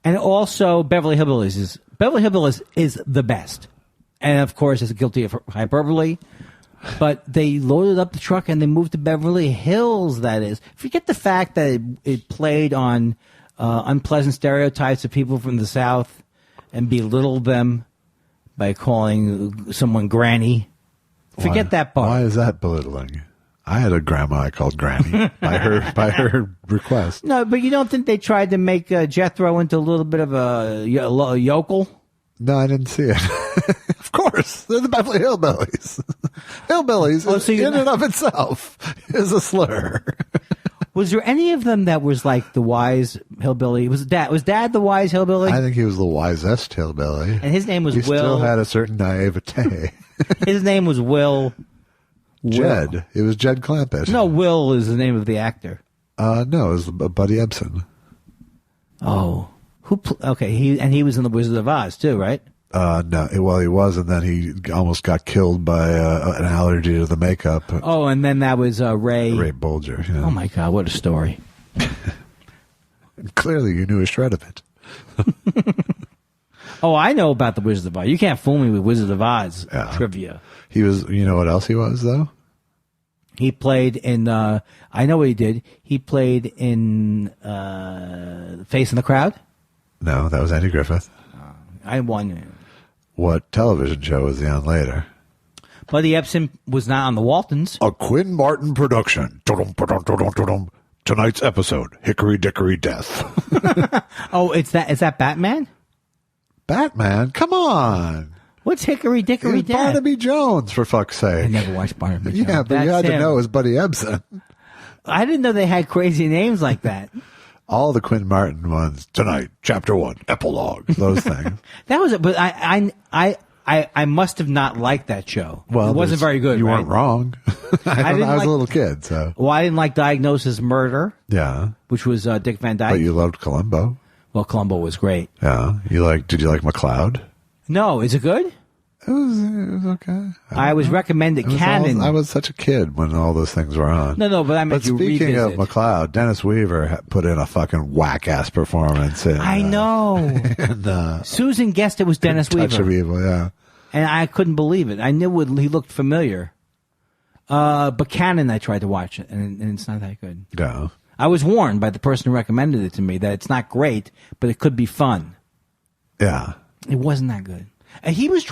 and also Beverly Hillbillies is the best, and of course it's guilty of hyperbole. But they loaded up the truck and they moved to Beverly Hills, that is. Forget the fact that it played on unpleasant stereotypes of people from the South and belittled them by calling someone Granny. Forget that part. Why is that belittling? I had a grandma I called Granny by her request. No, but you don't think they tried to make Jethro into a little bit of a yokel? No, I didn't see it. Of course. They're the Beverly Hillbillies. Hillbillies in and of itself is a slur. Was there any of them that was like the wise hillbilly? Was Dad the wise hillbilly? I think he was the wisest hillbilly. And his name was he Will. He still had a certain naivete. His name was Will. Jed. It was Jed Clampett. No, Will is the name of the actor. No, it was Buddy Ebsen. Oh. He was in The Wizard of Oz too, right? No. Well, he was, and then he almost got killed by an allergy to the makeup. Oh, and then that was Ray Bolger. Yeah. Oh my God, what a story! Clearly, you knew a shred of it. Oh, I know about The Wizard of Oz. You can't fool me with Wizard of Oz trivia. He was. You know what else he was though? He played in. I know what he did. He played in Face in the Crowd. No, that was Andy Griffith. I won. What television show was he on later? Buddy Ebsen was not on the Waltons. A Quinn Martin production. Tonight's episode, Hickory Dickory Death. Oh, is that Batman? Batman? Come on. What's Hickory Dickory It's Death? Barnaby Jones, for fuck's sake. I never watched Barnaby Jones. Yeah, but you had to know it was Buddy Ebsen. I didn't know they had crazy names like that. All the Quinn Martin ones. Tonight, Chapter 1, Epilogue. Those things. That was it. But I must have not liked that show. Well, it wasn't very good. You right? weren't wrong. I was a little kid, so. Well, I didn't like Diagnosis Murder. Yeah. Which was Dick Van Dyke. But you loved Columbo. Well, Columbo was great. Yeah. Did you like McCloud? No, is it good? It was okay. I was recommended Canon. I was such a kid when all those things were on. No, but I meant you speaking revisit. of McCloud, Dennis Weaver put in a fucking whack-ass performance. I know. And, Susan guessed it was Dennis Weaver. Touch of Evil, yeah. And I couldn't believe it. I knew he looked familiar. But Canon, I tried to watch it, and it's not that good. Yeah. I was warned by the person who recommended it to me that it's not great, but it could be fun. Yeah. It wasn't that good. And Canon was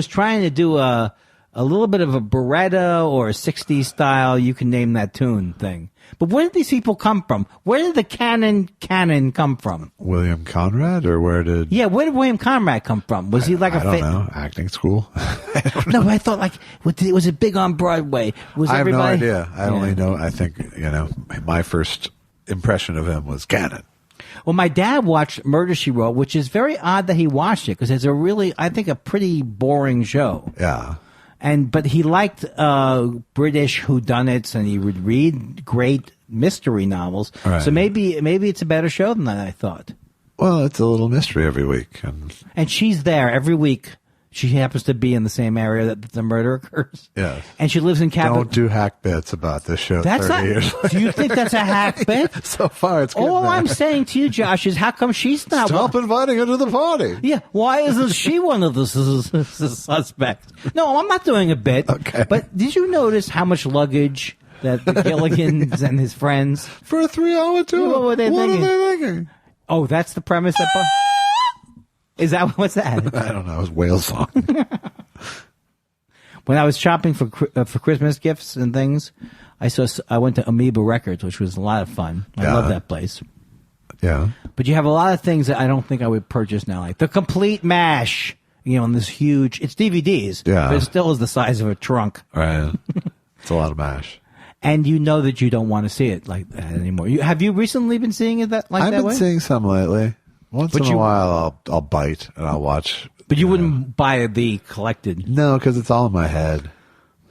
trying to do a little bit of a Beretta or a 60s style, you can name that tune thing. But where did these people come from? Where did the Canon come from? William Conrad, or where did... Yeah, where did William Conrad come from? Was he like I don't know. Acting school? No, but I thought was it big on Broadway? I have no idea. I only know, I think, my first impression of him was Cannon. Well, my dad watched Murder, She Wrote, which is very odd that he watched it because it's a pretty boring show. Yeah. But he liked British whodunits, and he would read great mystery novels. Right. So maybe it's a better show than I thought. Well, it's a little mystery every week, and she's there every week. She happens to be in the same area that the murder occurs. Yes. And she lives in Capital. Don't do hack bits about this show. That's 30 years later. Do you think that's a hack bit? So far, it's getting All there. I'm saying to you, Josh, is how come she's not? Stop inviting her to the party. Yeah, why isn't she one of the suspects? No, I'm not doing a bit. Okay. But did you notice how much luggage that the Gilligans and his friends... For a 3-hour tour? What were they thinking? Are they thinking? Oh, that's the premise? Is that... What's that? I don't know. It was whale song. When I was shopping for Christmas gifts and things, I went to Amoeba Records, which was a lot of fun. I love that place. Yeah. But you have a lot of things that I don't think I would purchase now, like the complete mash, in this huge, it's DVDs, yeah. but it still is the size of a trunk. Right. It's a lot of mash. And you know that you don't want to see it like that anymore. Have you recently been seeing it that way? I've been seeing some lately. Once in a while, I'll bite and I'll watch. But you wouldn't buy the collected. No, because it's all in my head.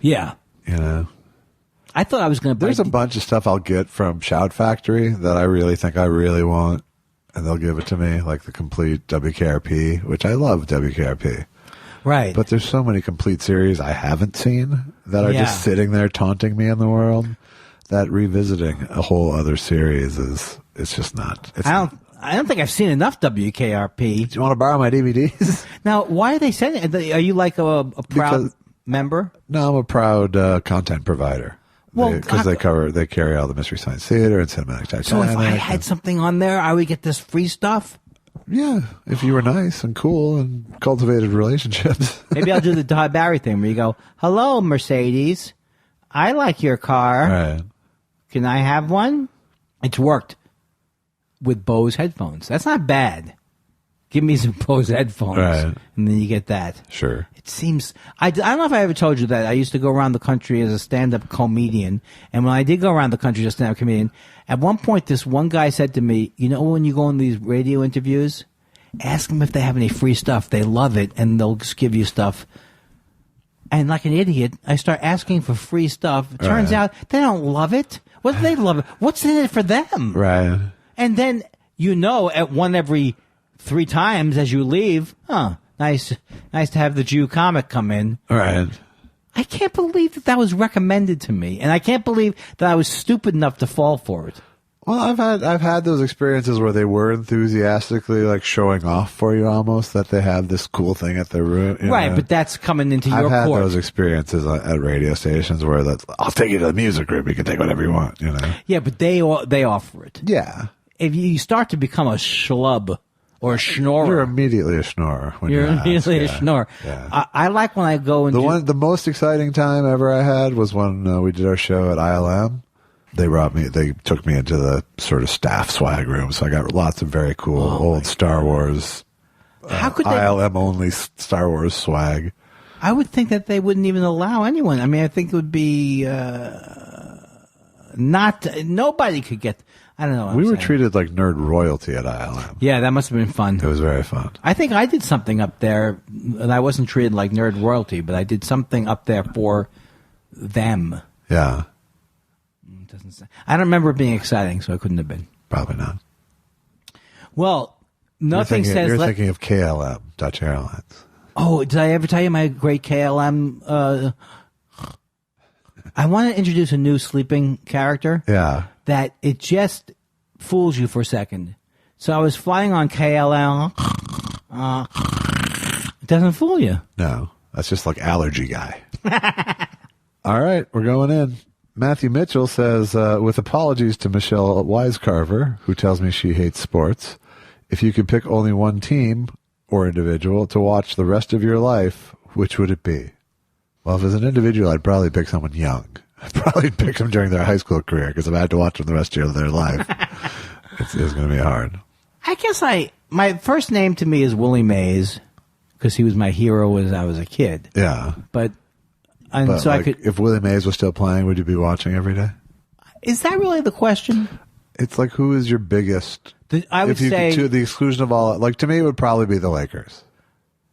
Yeah. I thought I was going to buy... There's a bunch of stuff I'll get from Shout Factory that I really think I really want, and they'll give it to me, like the complete WKRP, which I love WKRP. Right. But there's so many complete series I haven't seen that are just sitting there taunting me in the world that revisiting a whole other series it's just not... I don't think I've seen enough WKRP. Do you want to borrow my DVDs? Now, why are they sending it? Are you like a proud member? No, I'm a proud content provider. Well, because they carry all the Mystery Science Theater and Cinematic Titanic. So if I had something on there, I would get this free stuff? Yeah, if you were nice and cool and cultivated relationships. Maybe I'll do the Todd Barry thing where you go, hello, Mercedes. I like your car. Right. Can I have one? It's worked with Bose headphones. That's not bad. Give me some Bose headphones. Right. And then you get that. Sure. It seems... I don't know if I ever told you that. I used to go around the country as a stand-up comedian. And when I did go around the country as a stand-up comedian, at one point this one guy said to me, when you go on these radio interviews, ask them if they have any free stuff. They love it, and they'll just give you stuff. And like an idiot, I start asking for free stuff. It turns out they don't love it. What do they love it? What's in it for them? Right. And then, at one every 3 times as you leave, nice to have the Jew comic come in. Right. I can't believe that was recommended to me. And I can't believe that I was stupid enough to fall for it. Well, I've had those experiences where they were enthusiastically like showing off for you almost that they have this cool thing at their room. Right, but that's coming into your court. I've had those experiences at radio stations where I'll take you to the music room. You can take whatever you want, Yeah, but they offer it. Yeah. If you start to become a schlub or a schnorrer. You're immediately a schnorrer. When You're immediately a asked, schnorrer. Yeah. I like when I go and The most exciting time ever I had was when we did our show at ILM. They took me into the sort of staff swag room, so I got lots of very cool old Star Wars, How could they? ILM only Star Wars swag. I would think that they wouldn't even allow anyone. I mean, I think it would be nobody could get. I don't know. What We I'm were saying. treated like nerd royalty at ILM. Yeah, that must have been fun. It was very fun. I think I did something up there, and I wasn't treated like nerd royalty, but I did something up there for them. Yeah, It doesn't say. I don't remember it being exciting, so it couldn't have been. probably not. Well, nothing says. You're thinking of KLM, Dutch Airlines. Oh, did I ever tell you my great KLM? I want to introduce a new sleeping character. Yeah. That it just fools you for a second. So I was flying on KLM. It doesn't fool you. No, that's just like allergy guy. All right, we're going in. Matthew Mitchell says, with apologies to Michelle Wisecarver, who tells me she hates sports, if you could pick only one team or individual to watch the rest of your life, which would it be? Well, if it's an individual, I'd probably pick someone young. I'd probably pick them during their high school career because if I had to watch them the rest of their life, it's going to be hard. I guess my first name to me is Willie Mays because he was my hero as I was a kid. Yeah. But so like, if Willie Mays was still playing, would you be watching every day? Is that really the question? It's like, who is your biggest? I would say to the exclusion of all, like to me, it would probably be the Lakers.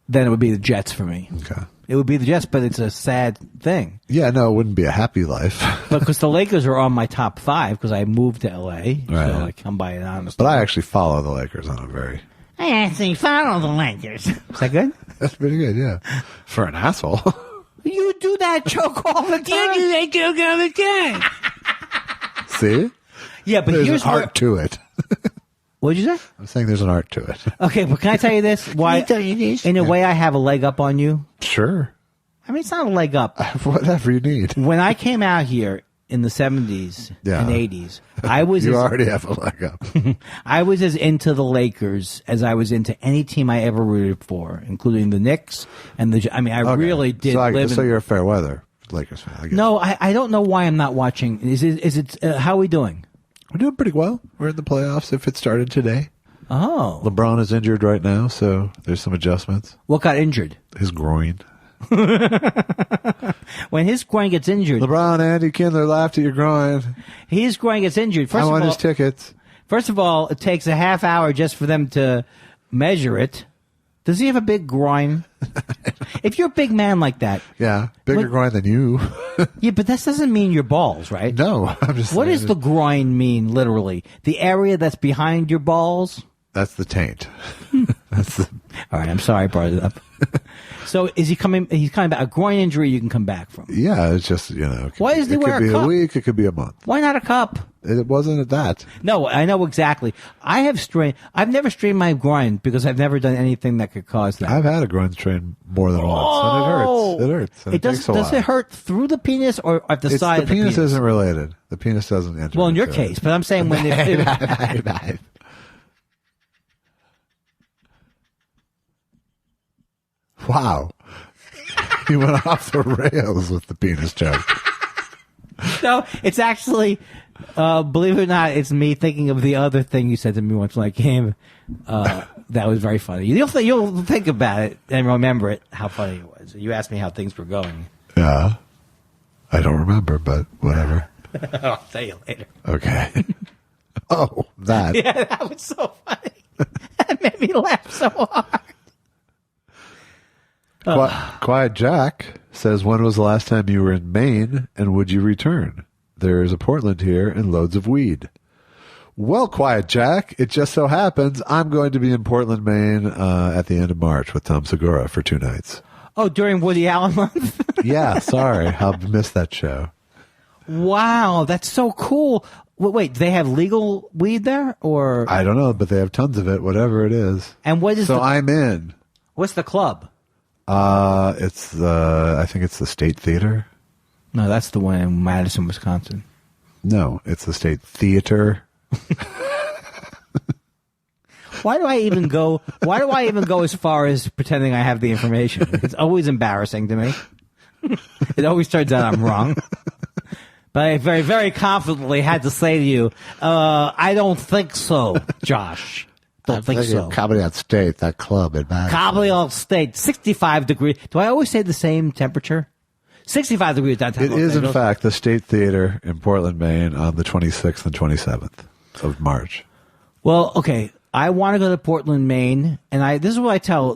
Then it would be the Jets for me. Okay. It would be the Jets, but it's a sad thing. Yeah, no, it wouldn't be a happy life. But because the Lakers are on my top 5 because I moved to LA, Right. so I come by it honestly. But I actually follow the Lakers on a very. I actually follow the Lakers. Is that good? That's pretty good, yeah. For an asshole. You do that joke all the time. You do that joke all the time. See? Yeah, but There's here's an art to it. What'd you say? I'm saying there's an art to it. Okay, but can I tell you this? Why? In a way, I have a leg up on you. Sure. I mean, it's not a leg up. Whatever you need. When I came out here in the 70s and 80s, I was You already have a leg up. I was as into the Lakers as I was into any team I ever rooted for, including the Knicks and the. I mean, I really did live. So you're a fair weather Lakers fan. I guess. No, I don't know why I'm not watching. Is it? How are we doing? We're doing pretty well. We're in the playoffs if it started today. Oh. LeBron is injured right now, so there's some adjustments. What got injured? His groin. When his groin gets injured. LeBron, Andy Kindler laughed at your groin. His groin gets injured. I want his tickets. First of all, it takes a half hour just for them to measure it. Does he have a big groin? If you're a big man like that. Yeah, bigger groin than you. Yeah, but that doesn't mean your balls, right? No, I'm just What saying does the groin mean, literally? The area that's behind your balls? That's the taint. All right, I'm sorry I brought it up. So is he coming? He's coming back. A groin injury you can come back from. Yeah, it's just, Why does he it wear could a be cup? a week, it could be a month. Why not a cup? It wasn't at that. No, I know exactly. I've never strained my groin because I've never done anything that could cause that. I've had a groin strain more than once, and it hurts. It hurts. And it takes a Does while. it hurt through the penis or at the side of the penis? The penis isn't related. The penis doesn't enter. Well, in your into case, it. but I'm saying when Wow. You went off the rails with the penis joke. No, it's actually, believe it or not, it's me thinking of the other thing you said to me once when I came. That was very funny. You'll think about it and remember it, how funny it was. You asked me how things were going. Yeah. I don't remember, but whatever. I'll tell you later. Okay. Oh, that. Yeah, that was so funny. That made me laugh so hard. Quiet Jack says, when was the last time you were in Maine and would you return? There is a Portland here and loads of weed. Well, Quiet Jack, it just so happens I'm going to be in Portland, Maine at the end of March with Tom Segura for 2 nights. Oh, during Woody Allen month? Yeah, sorry. I'll miss that show. Wow, that's so cool. Wait, do they have legal weed there? Or I don't know, but they have tons of it, whatever it is. And what is I'm in. What's the club? I think it's the State Theater. No, that's the one in Madison, Wisconsin. No, it's the State Theater. Why do I even go as far as pretending I have the information? It's always embarrassing to me. It always turns out I'm wrong. But I very, very confidently had to say to you, I don't think so, Josh. Don't think so. Caballiot State, that club in Madison. Caballiot State, 65 degrees. Do I always say the same temperature? 65 degrees downtown. It is, in fact, the State Theater in Portland, Maine on the 26th and 27th of March. Well, okay. I want to go to Portland, Maine, and this is what I tell.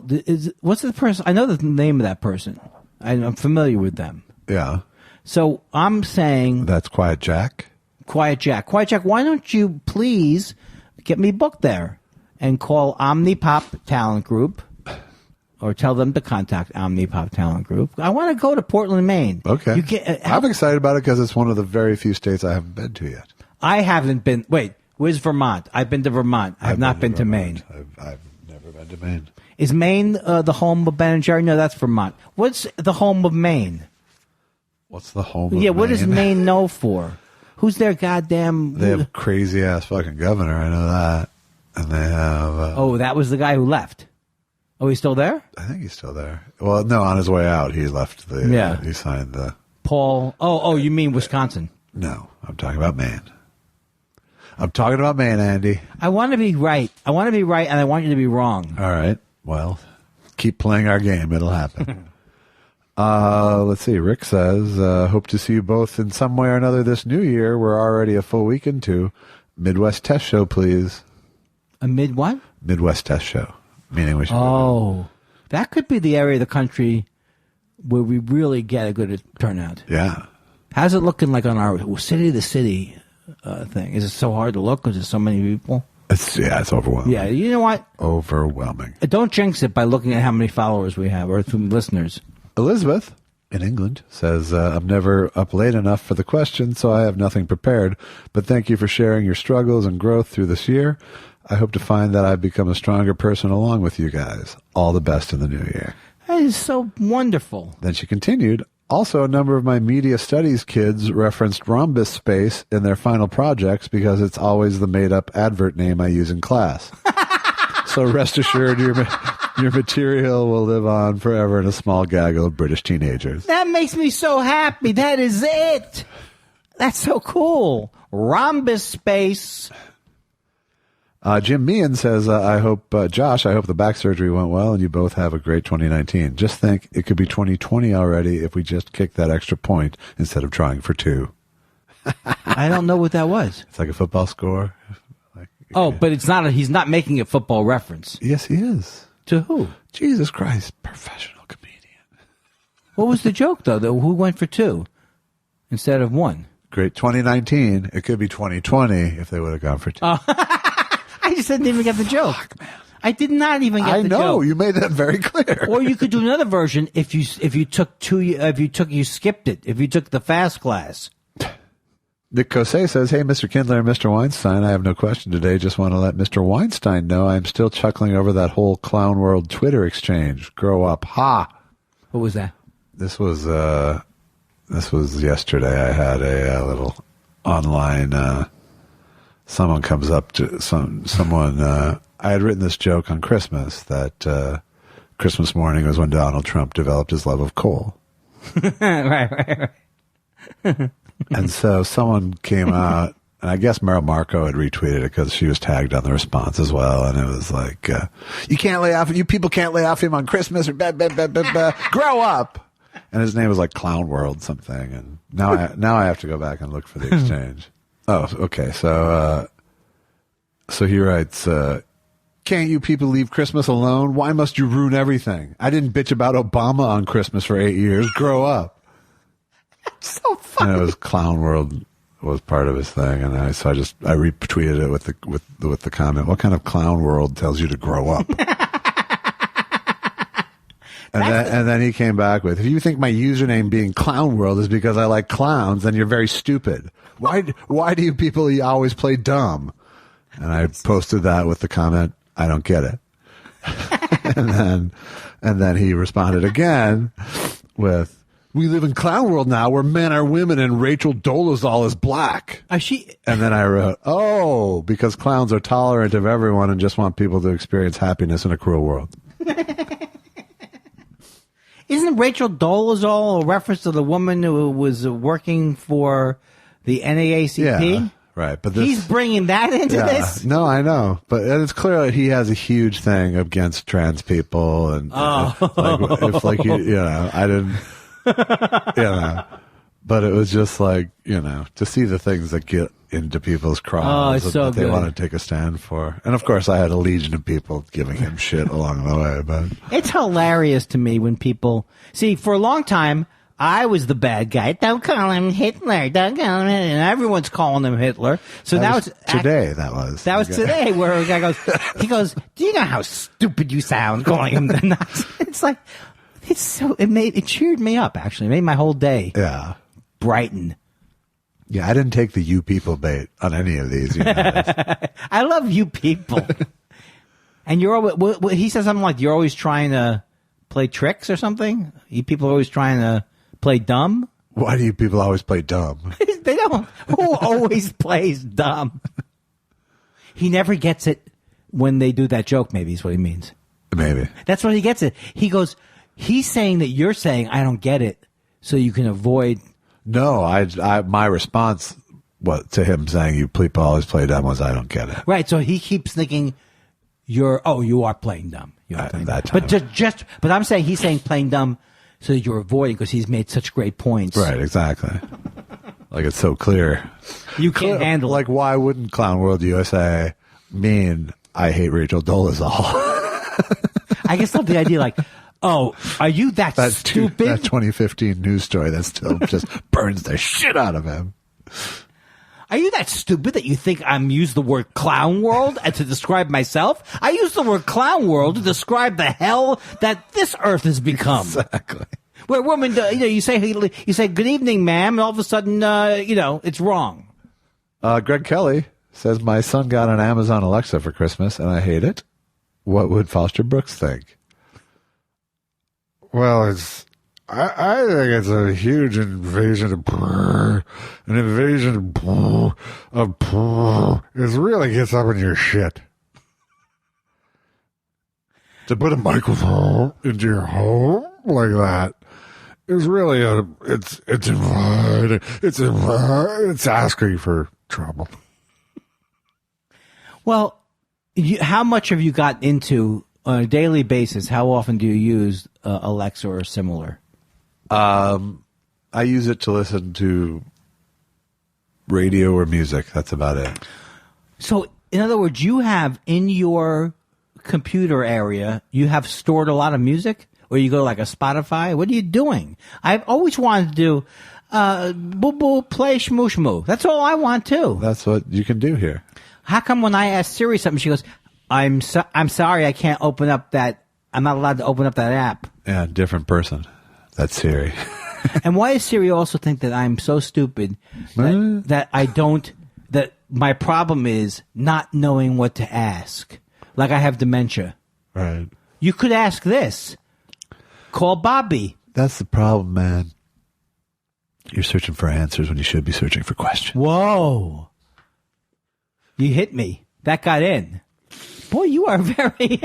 What's the person? I know the name of that person. I'm familiar with them. Yeah. So I'm saying... That's Quiet Jack? Quiet Jack. Quiet Jack, why don't you please get me booked there and call Omnipop Talent Group or tell them to contact Omnipop Talent Group. I want to go to Portland, Maine. Okay. I'm excited about it because it's one of the very few states I haven't been to yet. I haven't been... Wait, where's Vermont? I've been to Vermont. I've not been to Maine. I've never been to Maine. Is Maine the home of Ben and Jerry? No, that's Vermont. What's the home of Maine? What's the home of Maine? Yeah, what is Maine known for? Who's their goddamn... They have a crazy-ass fucking governor, I know that. And they have... oh, that was the guy who left. Oh, he's still there? I think he's still there. Well, no, on his way out, he left the... Yeah. He signed the... Paul... Oh, you mean Wisconsin? No, I'm talking about Maine. I'm talking about Maine, Andy. I want to be right. I want to be right, and I want you to be wrong. All right. Well, keep playing our game. It'll happen. Let's see. Rick says, hope to see you both in some way or another this new year. We're already a full week into. Midwest Test Show, please. A mid what? Midwest Test Show. Meaning we should... Oh, that could be the area of the country where we really get a good turnout. Yeah. How's it looking like on our city to city thing? Is it so hard to look because there's so many people? It's overwhelming. Yeah, you know what? Overwhelming. Don't jinx it by looking at how many followers we have or listeners. Elizabeth in England says, I'm never up late enough for the question, so I have nothing prepared. But thank you for sharing your struggles and growth through this year. I hope to find that I've become a stronger person along with you guys. All the best in the new year. That is so wonderful. Then she continued, also, a number of my media studies kids referenced rhombus space in their final projects because it's always the made-up advert name I use in class. So rest assured, your material will live on forever in a small gaggle of British teenagers. That makes me so happy. That is it. That's so cool. Rhombus space. Jim Meehan says, Josh, I hope the back surgery went well and you both have a great 2019. Just think it could be 2020 already if we just kick that extra point instead of trying for 2. I don't know what that was. It's like a football score. But it's not. He's not making a football reference. Yes, he is. To who? Jesus Christ, professional comedian. What was the joke, though? Who went for 2 instead of 1? Great 2019. It could be 2020 if they would have gone for 2. I just didn't even get the joke. Fuck, man. I did not even get the joke. I know, you made that very clear. Or you could do another version if you skipped it. If you took the fast class. Nick Kosei says, hey, Mr. Kindler and Mr. Weinstein, I have no question today. Just want to let Mr. Weinstein know I'm still chuckling over that whole Clown World Twitter exchange. Grow up. Ha! What was that? This was yesterday. I had a little online, someone comes up to someone, I had written this joke on Christmas that Christmas morning was when Donald Trump developed his love of coal. Right. And so someone came out, and I guess Meryl Marco had retweeted it because she was tagged on the response as well. And it was like, you people can't lay off him on Christmas or grow up. And his name was like Clown World something. And now I have to go back and look for the exchange. Oh, okay. So he writes, can't you people leave Christmas alone? Why must you ruin everything? I didn't bitch about Obama on Christmas for 8 years. Grow up. So funny. And it was Clown World was part of his thing, and I retweeted it with the comment, what kind of clown world tells you to grow up? And then he came back with, if you think my username being Clown World is because I like clowns, then you're very stupid. Why do you people always play dumb? And I posted that with the comment, I don't get it. and then he responded again with, we live in clown world now where men are women and Rachel Dolezal is black. She? And then I wrote, oh, because clowns are tolerant of everyone and just want people to experience happiness in a cruel world. Isn't Rachel Dolezal a reference to the woman who was working for the NAACP? Yeah, right. But he's bringing that into this? No, I know. But it's clear that he has a huge thing against trans people. And I didn't, but it was just like, to see the things that get into people's cries that they want to take a stand for. And of course, I had a legion of people giving him shit along the way. But it's hilarious to me when people see, for a long time, I was the bad guy. Don't call him Hitler. Don't call him Hitler. And everyone's calling him Hitler. So that now was it's today. That was today where a guy goes, do you know how stupid you sound calling him the Nazi? It's like, it cheered me up, actually. It made my whole day brighten. Yeah, I didn't take the you people bait on any of these. I love you people. And you're always, he says something like, you're always trying to play tricks or something? You people are always trying to play dumb? Why do you people always play dumb? They don't. Who always plays dumb? He never gets it when they do that joke, maybe is what he means. Maybe. That's what he gets it. He goes, he's saying that you're saying, I don't get it, so you can avoid. No, my response to him saying you people always play dumb was I don't get it. Right, so he keeps thinking you are playing dumb. But I'm saying he's saying playing dumb so that you're avoiding because he's made such great points. Right, exactly. Like it's so clear. You can't handle it. Like why wouldn't Clown World USA mean I hate Rachel Dolezal? I guess not the idea like, oh, are you that stupid? That 2015 news story that still just burns the shit out of him. Are you that stupid that you think I'm use the word clown world to describe myself? I use the word clown world to describe the hell that this earth has become. Exactly. Where women, you say good evening, ma'am, and all of a sudden, it's wrong. Greg Kelly says my son got an Amazon Alexa for Christmas and I hate it. What would Foster Brooks think? Well, I think it's a huge invasion of an invasion of it really gets up in your shit. To put a microphone into your home like that is really it's inviting. It's asking for trouble. Well, how much have you got into on a daily basis? How often do you use Alexa or similar? I use it to listen to radio or music. That's about it. So, in other words, you have in your computer area, you have stored a lot of music? Or you go to like a Spotify? What are you doing? I've always wanted to do boo boo play shmoo shmoo. That's all I want too. That's what you can do here. How come when I ask Siri something, she goes, I'm sorry, I can't open up that. I'm not allowed to open up that app. Yeah, different person. That's Siri. And why does Siri also think that I'm so stupid that I don't, that my problem is not knowing what to ask? Like I have dementia. Right. You could ask this. Call Bobby. That's the problem, man. You're searching for answers when you should be searching for questions. Whoa. You hit me. That got in. Boy, you are very...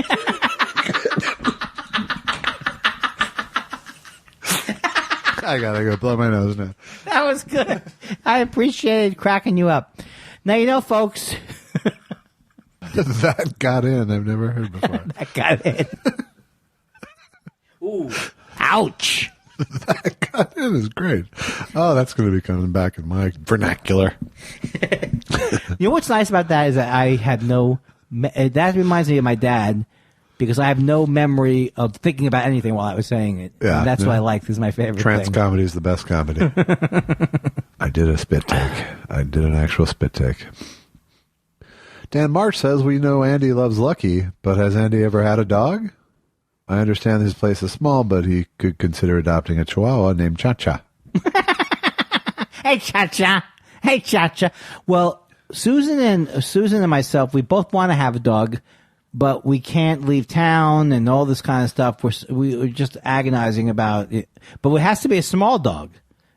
I gotta go blow my nose now. That was good. I appreciated cracking you up. Now, folks... That got in. I've never heard before. That got in. Ooh. Ouch. That got in is great. Oh, that's going to be coming back in my vernacular. You know what's nice about that is that I have no... That reminds me of my dad because I have no memory of thinking about anything while I was saying it. Yeah, and that's what I like. This is my favorite Trance thing. comedy is the best comedy. I did a spit take. I did an actual spit take. Dan March says, we know Andy loves Lucky, but has Andy ever had a dog? I understand his place is small, but he could consider adopting a Chihuahua named Cha-Cha. Hey, Cha-Cha. Hey, Cha-Cha. Well, Susan and myself, we both want to have a dog. but we can't leave town and all this kind of stuff. We're just agonizing about it. But it has to be a small dog,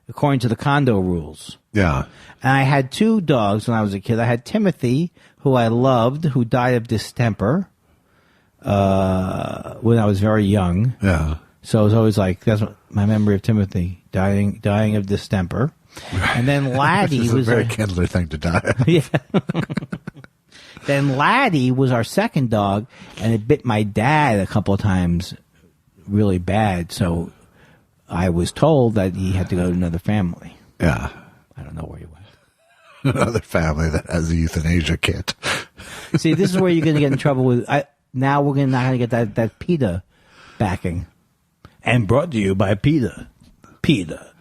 according to the condo rules. Yeah. And I had 2 dogs when I was a kid. I had Timothy, who I loved, who died of distemper when I was very young. Yeah. So it was always like, that's my memory of Timothy, dying of distemper. And then Laddie was was a very Kindler thing to die of. Yeah. Then Laddie was our second dog, and it bit my dad a couple of times really bad. So I was told that he had to go to another family. Yeah. I don't know where he went. Another family that has a euthanasia kit. See, this is where you're going to get in trouble with. Now we're not going to get that PETA backing. And brought to you by PETA. PETA.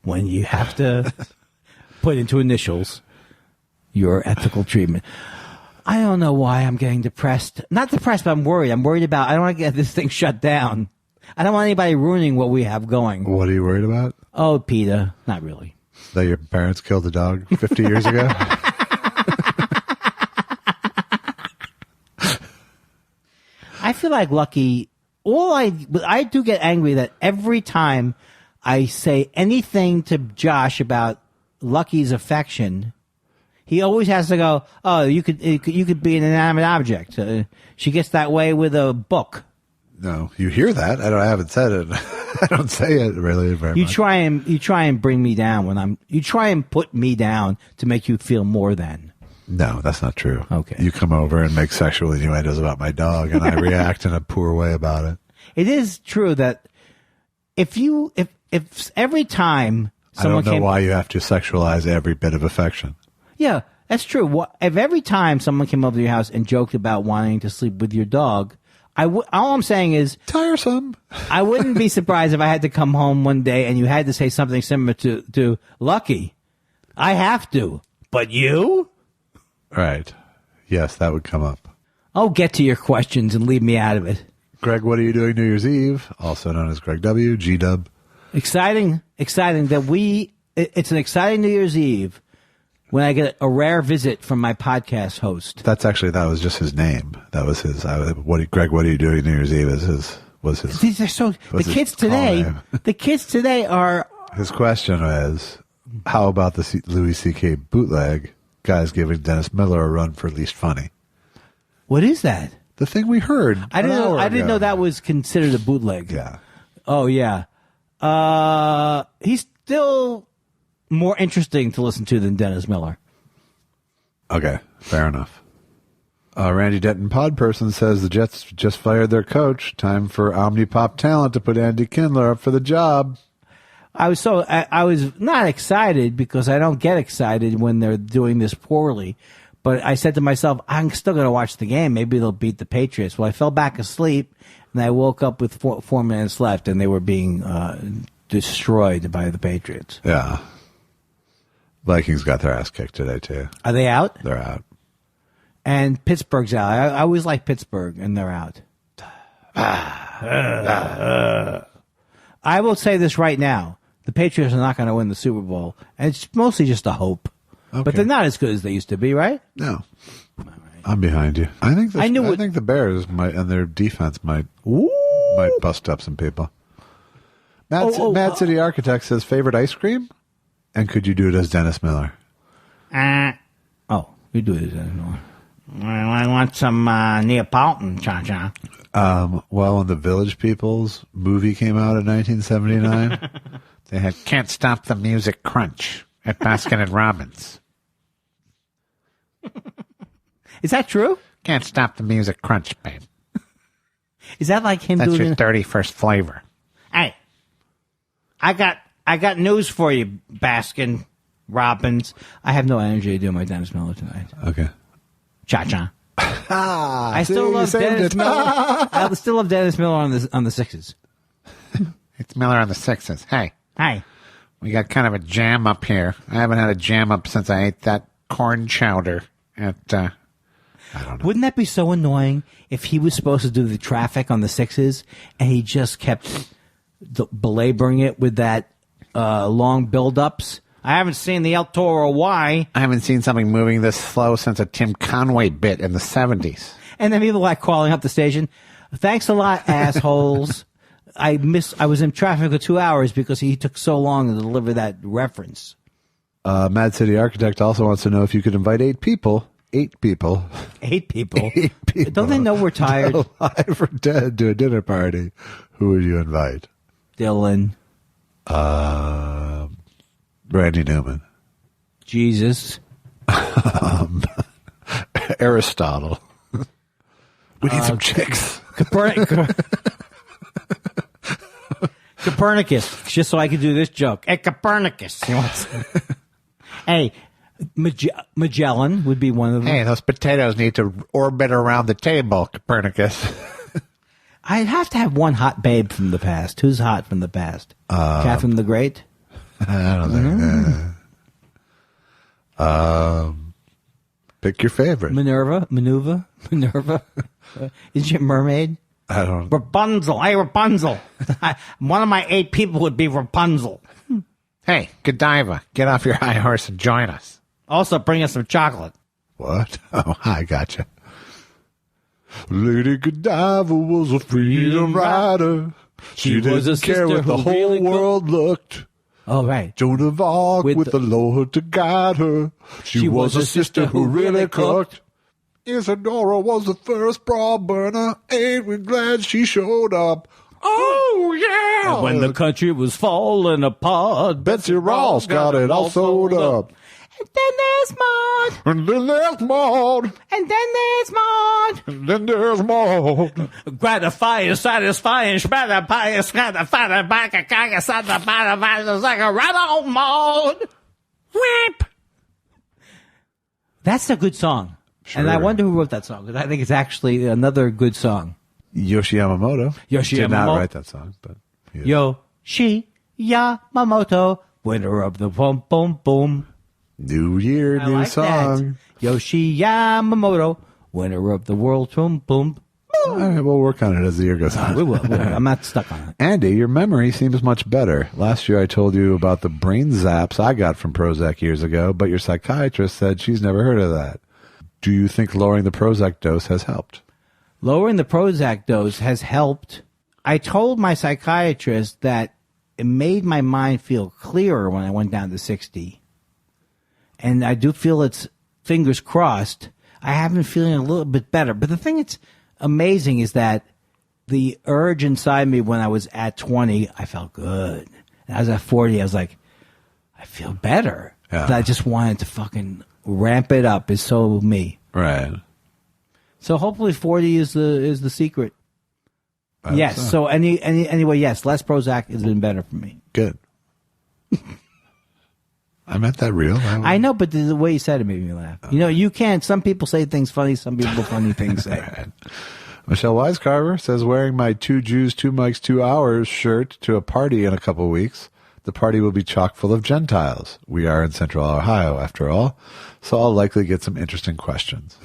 When you have to put into initials your ethical treatment. I don't know why I'm getting depressed. Not depressed, but I'm worried. I'm worried about, I don't want to get this thing shut down. I don't want anybody ruining what we have going. What are you worried about? Oh, PETA. Not really. That your parents killed a dog 50 years ago? I feel like Lucky, I do get angry that every time I say anything to Josh about Lucky's affection, he always has to go, oh, you could be an inanimate object. She gets that way with a book. No, you hear that. I haven't said it. I don't say it really very much. You try and bring me down you try and put me down to make you feel more than. No, that's not true. Okay. You come over and make sexual innuendos about my dog, and I react in a poor way about it. It is true that if every time someone I don't know why you have to sexualize every bit of affection. Yeah, that's true. If every time someone came over to your house and joked about wanting to sleep with your dog, all I'm saying is tiresome. I wouldn't be surprised if I had to come home one day and you had to say something similar to Lucky. I have to, but you? Right. Yes, that would come up. Oh, get to your questions and leave me out of it. Greg, what are you doing New Year's Eve? Also known as Greg W. G-Dub. Exciting that it's an exciting New Year's Eve when I get a rare visit from my podcast host. That was just his name. That was his. Greg, what are you doing New Year's Eve? Was his. These are so. The kids today. The kids today are. His question was, how about the Louis C.K. bootleg? Guys giving Dennis Miller a run for least funny. What is that? The thing we heard. I didn't know that was considered a bootleg. Yeah. Oh yeah. He's still more interesting to listen to than Dennis Miller. Okay, fair enough. Randy Denton Podperson says the Jets just fired their coach. Time for Omnipop talent to put Andy Kindler up for the job. I was not excited because I don't get excited when they're doing this poorly. But I said to myself, I'm still going to watch the game. Maybe they'll beat the Patriots. Well, I fell back asleep, and I woke up with 4 minutes left, and they were being destroyed by the Patriots. Yeah. Vikings got their ass kicked today, too. Are they out? They're out. And Pittsburgh's out. I always like Pittsburgh, and they're out. I will say this right now. The Patriots are not going to win the Super Bowl, and it's mostly just a hope. Okay. But they're not as good as they used to be, right? No. Right. I'm behind you. I think the Bears might, and their defense might bust up some people. Mad City Architect says, favorite ice cream? And could you do it as Dennis Miller? You do it as Dennis Miller. I want some Neapolitan, cha-cha. Well, when the Village People's movie came out in 1979, they had Can't Stop the Music Crunch at Baskin & Robbins. Is that true? Can't stop the music crunch, babe. Is that like him That's doing your 31st flavor. Hey, I got news for you, Baskin Robbins. I have no energy to do my Dennis Miller tonight. Okay. Cha-cha. I still love Dennis Miller. I still love Dennis Miller on the Sixes. It's Miller on the Sixes. Hey. Hi. We got kind of a jam up here. I haven't had a jam up since I ate that corn chowder at, I don't know. Wouldn't that be so annoying if he was supposed to do the traffic on the Sixes and he just kept belaboring it with that long build-ups? I haven't seen the El Toro Y. I haven't seen something moving this slow since a Tim Conway bit in the 70s. And then people like calling up the station. Thanks a lot, assholes. I was in traffic for 2 hours because he took so long to deliver that reference. Mad City Architect also wants to know if you could invite 8 people. 8 people. 8 people? 8 people. Don't they know we're tired? Alive or dead to a dinner party. Who would you invite? Dylan. Randy Newman. Jesus. Aristotle. We need some chicks. Copernicus, just so I could do this joke. Hey, Copernicus. Hey, Magellan would be one of them. Hey, those potatoes need to orbit around the table, Copernicus. I'd have to have one hot babe from the past. Who's hot from the past? Catherine the Great? I don't think. Pick your favorite. Minerva? Is she a mermaid? I don't. Rapunzel. Hey, Rapunzel. One of my 8 people would be Rapunzel. Hey, Godiva, get off your high horse and join us. Also, bring us some chocolate. What? Oh, I gotcha. Lady Godiva was a freedom rider. She didn't care what the whole world looked. Oh, right. Joan of Arc with the Lord to guide her. She was a sister who really cooked. Isadora was the first bra burner. Ain't we glad she showed up? Oh, yeah! And when the country was falling apart, Betsy Ross got it all sewed up. And then there's Maud. And then there's Maud. And then there's Maud. And then there's Maud. Gratifying, satisfying, gratifying, satisfying, back a caca, satisfying, like a right on Maud. Whip. That's a good song. Sure. And I wonder who wrote that song, because I think it's actually another good song. Yoshi Yamamoto. Did not write that song, but Yoshi Yamamoto, winner of the boom boom boom. New year, new song. That. Yoshi Yamamoto, winner of the world boom boom. All right, we'll work on it as the year goes on. We will. I'm not stuck on it. Andy, your memory seems much better. Last year I told you about the brain zaps I got from Prozac years ago, but your psychiatrist said she's never heard of that. Do you think lowering the Prozac dose has helped? Lowering the Prozac dose has helped. I told my psychiatrist that it made my mind feel clearer when I went down to 60. And I do feel it's, fingers crossed, I have been feeling a little bit better. But the thing that's amazing is that the urge inside me when I was at 20, I felt good. And I was at 40, I was like, I feel better. Yeah. But I just wanted to fucking ramp it up. Is so me. Right. So hopefully 40 is the secret. Yes. So anyway, yes, less Prozac has been better for me. Good. I meant that real. I know, but the way you said it made me laugh. You know, you can't. Some people say things funny. Some people funny things say. Right. Michelle Wisecarver says, wearing my 2 Jews, 2 mics, 2 hours shirt to a party in a couple weeks. The party will be chock full of Gentiles. We are in Central Ohio, after all, so I'll likely get some interesting questions.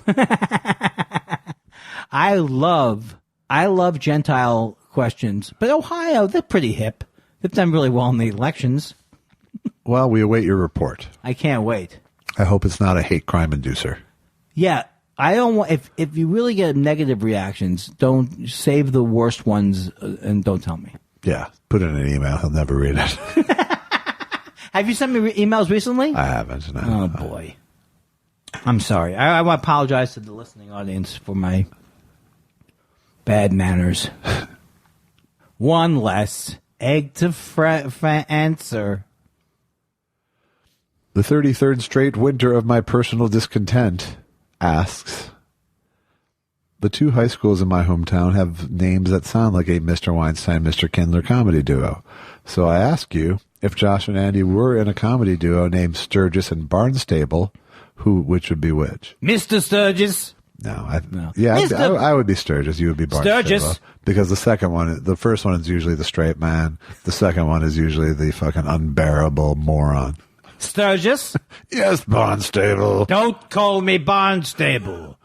I love Gentile questions, but Ohio, they're pretty hip. They've done really well in the elections. Well, we await your report. I can't wait. I hope it's not a hate crime inducer. Yeah, I don't want. If you really get negative reactions, don't save the worst ones and don't tell me. Yeah, put it in an email. He'll never read it. Have you sent me emails recently? I haven't. No. Oh, boy. I'm sorry. I want to apologize to the listening audience for my bad manners. One less egg to answer. The 33rd straight winter of my personal discontent asks, the 2 high schools in my hometown have names that sound like a Mr. Weinstein, Mr. Kindler comedy duo. So I ask you, if Josh and Andy were in a comedy duo named Sturgis and Barnstable, which would be which? Mr. Sturgis. No. Yeah, I would be Sturgis. You would be Barnstable. Sturgis. Because the first one is usually the straight man. The second one is usually the fucking unbearable moron. Sturgis? Yes, Barnstable. Don't call me Barnstable.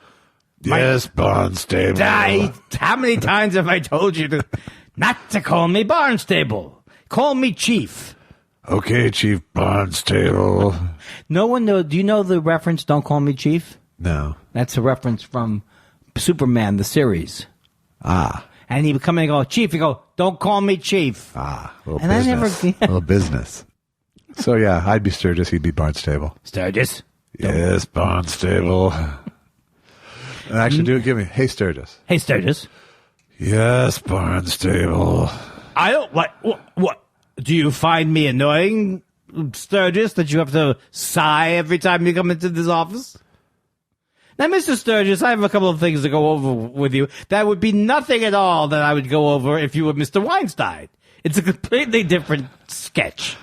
Yes, Barnstable. How many times have I told you not to call me Barnstable? Call me Chief. Okay, Chief Barnstable. No one knows. Do you know the reference, Don't Call Me Chief? No. That's a reference from Superman, the series. Ah. And he would come in and go, Chief. He'd go, don't call me Chief. Ah. Little And business. I never... Little business. So, yeah, I'd be Sturgis. He'd be Barnstable. Sturgis. Yes, Barnstable. And actually, do it. Give me, hey, Sturgis. Hey, Sturgis. Yes, Barnstable. I don't... What? Do you find me annoying, Sturgis, that you have to sigh every time you come into this office? Now, Mr. Sturgis, I have a couple of things to go over with you. That would be nothing at all that I would go over if you were Mr. Weinstein. It's a completely different sketch.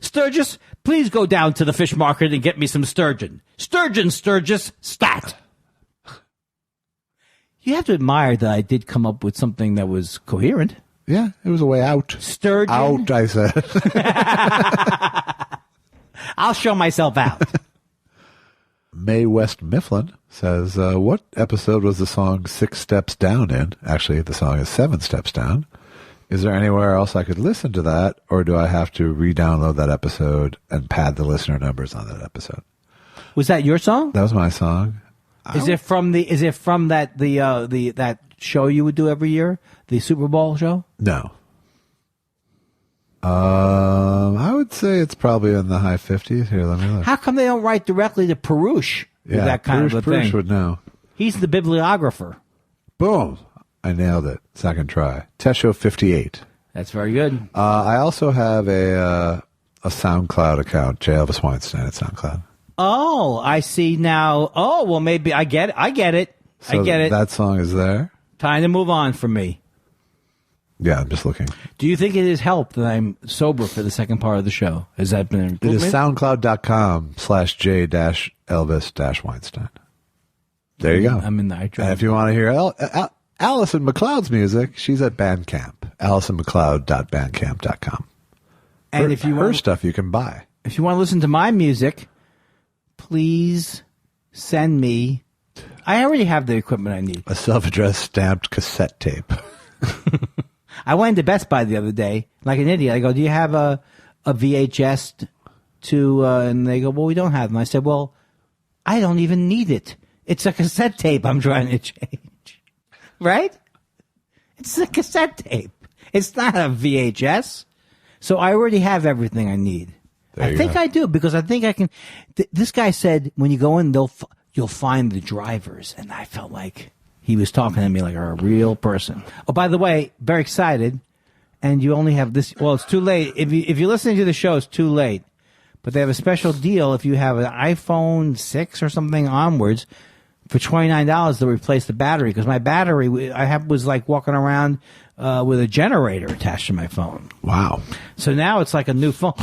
Sturgis, please go down to the fish market and get me some sturgeon. Sturgeon, Sturgis, stat. You have to admire that I did come up with something that was coherent. Yeah, it was a way out. Sturgeon. Out, I said. I'll show myself out. Mae West Mifflin says, what episode was the song 6 Steps Down in? Actually, the song is 7 Steps Down. Is there anywhere else I could listen to that, or do I have to re-download that episode and pad the listener numbers on that episode? Was that your song? That was my song. Is it from that show you would do every year? The Super Bowl show? No. I would say it's probably in the high 50s. Here, let me look. How come they don't write directly to Perush with that kind of a thing? Perush would know. He's the bibliographer. Boom. I nailed it. Second try. Tesho 58. That's very good. I also have a SoundCloud account, J. Elvis Weinstein at SoundCloud. Oh, I see now. Oh, well, maybe I get it. I get it. So I get it. That song is there. Time to move on for me. Yeah, I'm just looking. Do you think it has helped that I'm sober for the second part of the show? Has that been an It improvement? is soundcloud.com/J-Elvis-Weinstein. There you go. I'm in the And if you want to hear Allison McLeod's music, she's at Bandcamp. AllisonMcLeod.bandcamp.com. And if you her want, stuff you can buy. if you want to listen to my music, please send me. I already have the equipment I need. A self-addressed stamped cassette tape. I went to Best Buy the other day, like an idiot. I go, do you have a VHS to, and they go, well, we don't have them. I said, well, I don't even need it. It's a cassette tape I'm trying to change. Right? It's a cassette tape. It's not a VHS. So I already have everything I need. I think I do, because I think I can. This guy said, when you go in, you'll find the drivers. And I felt like he was talking to me like a real person. Oh, by the way, very excited. And you only have this. Well, it's too late. If you're listening to the show, it's too late. But they have a special deal if you have an iPhone 6 or something onwards for $29 to replace the battery. Because my battery, was like walking around with a generator attached to my phone. Wow. So now it's like a new phone.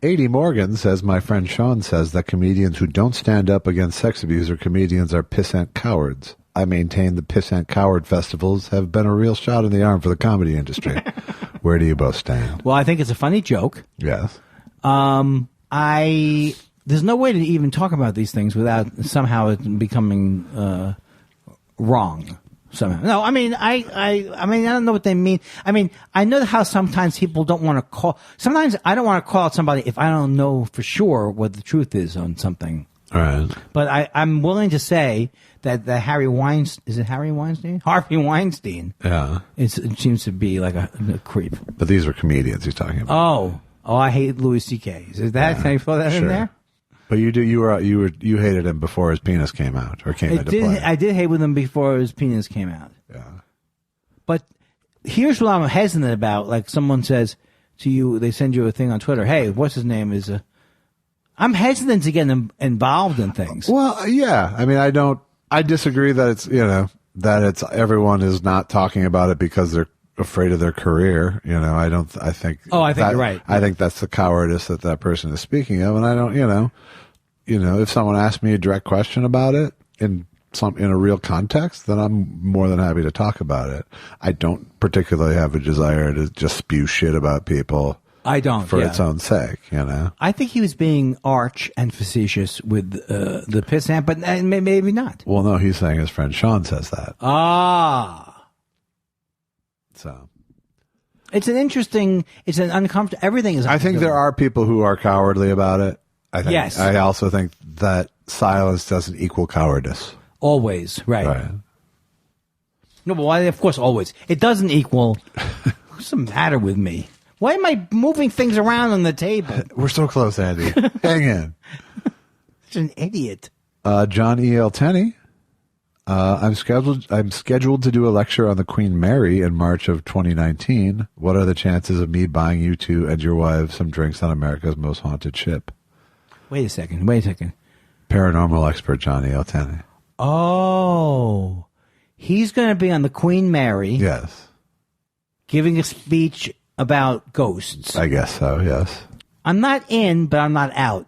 80 Morgan says, my friend Sean says that comedians who don't stand up against sex abuse or comedians are pissant cowards. I maintain the pissant coward festivals have been a real shot in the arm for the comedy industry. Where do you both stand? Well, I think it's a funny joke. Yes. There's no way to even talk about these things without somehow it becoming wrong. Somehow. No, I mean, I don't know what they mean. I mean, I know how sometimes people don't want to call. Sometimes I don't want to call out somebody if I don't know for sure what the truth is on something. All right. But I'm willing to say that the Harvey Weinstein? Harvey Weinstein. Yeah. It seems to be like a creep. But these were comedians he's talking about. Oh, I hate Louis C.K. Is that? Can you throw that in there? But you hated him before his penis came out or came into play. I did hate with him before his penis came out. Yeah. But here's what I'm hesitant about. Like someone says to you, they send you a thing on Twitter. Hey, what's his name? I'm hesitant to get involved in things. Well, yeah. I mean, I disagree that it's everyone is not talking about it because they're afraid of their career. I think you're right. I think that's the cowardice that person is speaking of. And I don't, if someone asks me a direct question about it in a real context, then I'm more than happy to talk about it. I don't particularly have a desire to just spew shit about people. I don't. For its own sake, I think he was being arch and facetious with the pissant, but maybe not. Well, no, he's saying his friend Sean says that. So it's an uncomfortable. Everything is. I think there are people who are cowardly about it. I think, Yes. I also think that silence doesn't equal cowardice. Always, right. Right. No, but why? Of course, always. It doesn't equal. What's the matter with me? Why am I moving things around on the table? We're so close, Andy. Hang in. Such an idiot. John E.L. Tenney. I'm scheduled to do a lecture on the Queen Mary in March of 2019. What are the chances of me buying you two and your wives some drinks on America's Most Haunted Ship? Wait a second. Paranormal expert John E.L. Tenney. Oh, he's going to be on the Queen Mary. Yes. Giving a speech about ghosts. I guess so, yes. I'm not in, but I'm not out.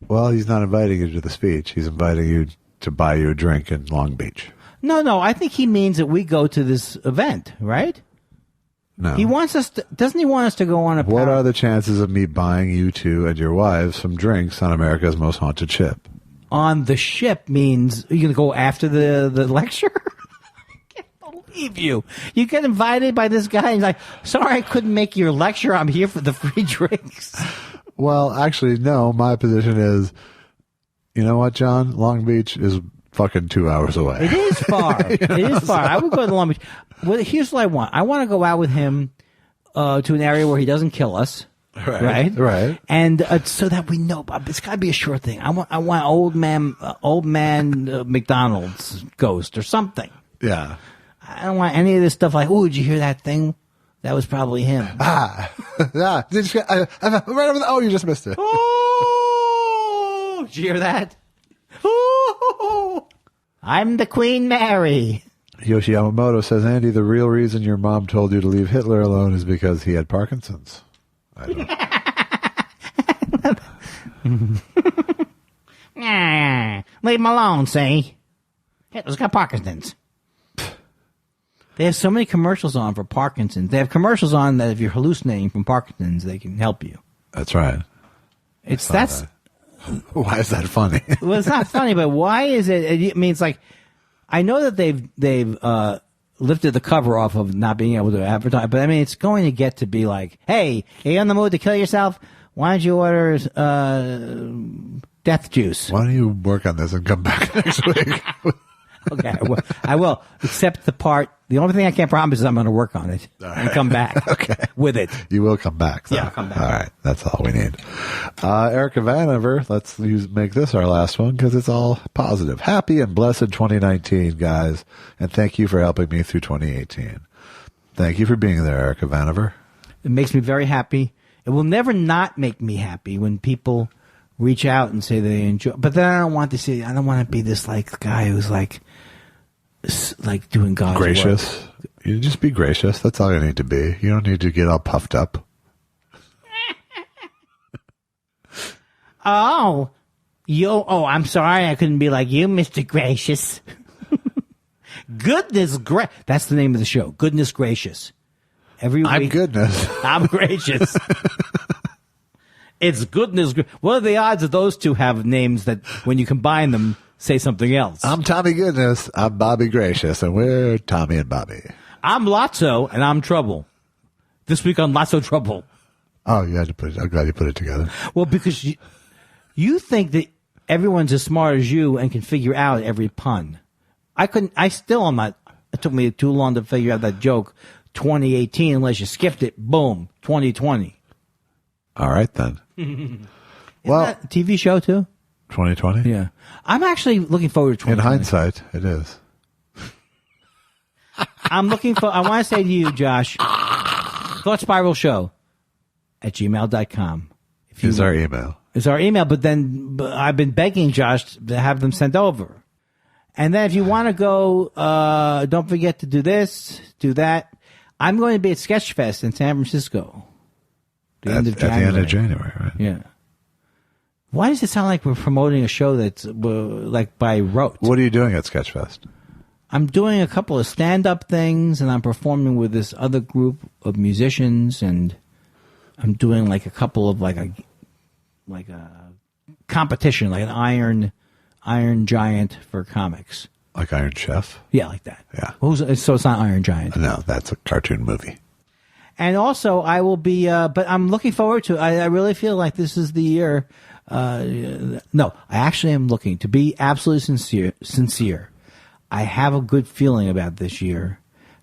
Well, he's not inviting you to the speech. He's inviting you to buy you a drink in Long Beach. No, I think he means that we go to this event, right? No. He wants us to, doesn't he want us to go on a What are the chances of me buying you two and your wives some drinks on America's Most Haunted Ship? On the ship means you're going to go after the lecture? I can't believe you. You get invited by this guy and he's like, sorry, I couldn't make your lecture. I'm here for the free drinks. Well, actually, no. My position is, you know what, John? Long Beach is fucking 2 hours away. It is far. It is far. I would go to Long Beach. Well, here's what I want. I want to go out with him to an area where he doesn't kill us. Right. And so that we know, it's got to be a sure thing. I want old man McDonald's ghost or something. Yeah. I don't want any of this stuff like, oh, did you hear that thing? That was probably him. Yeah. Did you, right over oh, you just missed it. Oh, did you hear that? Oh, I'm the Queen Mary. Yoshi Yamamoto says, Andy, the real reason your mom told you to leave Hitler alone is because he had Parkinson's. I don't. Leave him alone, see? Hitler's got Parkinson's. They have so many commercials on for Parkinson's. They have commercials on that if you're hallucinating from Parkinson's, they can help you. That's right. That's why is that funny? Well, it's not funny, but why is it? I mean, it's like I know that they've lifted the cover off of not being able to advertise, but I mean, it's going to get to be like, hey, are you in the mood to kill yourself? Why don't you order death juice? Why don't you work on this and come back next week? Okay, I will. Except the part. The only thing I can't promise is I'm going to work on it and come back. Okay, with it. You will come back. Though. Yeah, I'll come back. All right, that's all we need. Erica Vanover, let's make this our last one because it's all positive. Happy and blessed 2019, guys, and thank you for helping me through 2018. Thank you for being there, Erica Vanover. It makes me very happy. It will never not make me happy when people reach out and say they enjoy. But then I don't want to see. I don't want to be this like guy who's like doing God's gracious. work. You just be gracious. That's all you need to be. You don't need to get all puffed up. Oh, I'm sorry. I couldn't be like you, Mr. Gracious. Goodness gracious. That's the name of the show. Goodness gracious. Every week. I'm goodness. I'm gracious. It's goodness. What are the odds that those two have names that when you combine them say something else? I'm Tommy Goodness. I'm Bobby Gracious, and we're Tommy and Bobby. I'm Lotso, and I'm Trouble. This week on Lotso Trouble. Oh, you had to put it. I'm glad you put it together. Well, because you think that everyone's as smart as you and can figure out every pun. I couldn't. I still am not. It took me too long to figure out that joke. 2018, unless you skipped it. Boom. 2020. All right then. Well, that a TV show too. 2020. Yeah, I'm actually looking forward to 2020. In hindsight, it is. I'm looking for. I want to say to you, Josh, Thought Spiral Show at gmail.com. Is our email. It's our email, but then I've been begging Josh to have them sent over. And then if you want to go, don't forget to do this, do that. I'm going to be at Sketchfest in San Francisco. At the end of January, right? Yeah. Why does it sound like we're promoting a show that's like by rote? What are you doing at Sketchfest? I'm doing a couple of stand-up things, and I'm performing with this other group of musicians, and I'm doing like a couple of like a competition, like an Iron Giant for comics. Like Iron Chef? Yeah, like that. Yeah. So it's not Iron Giant. No, that's a cartoon movie. And also, I will be, but I'm looking forward to, I really feel like this is the year. No, I actually am looking to be absolutely sincere. I have a good feeling about this year.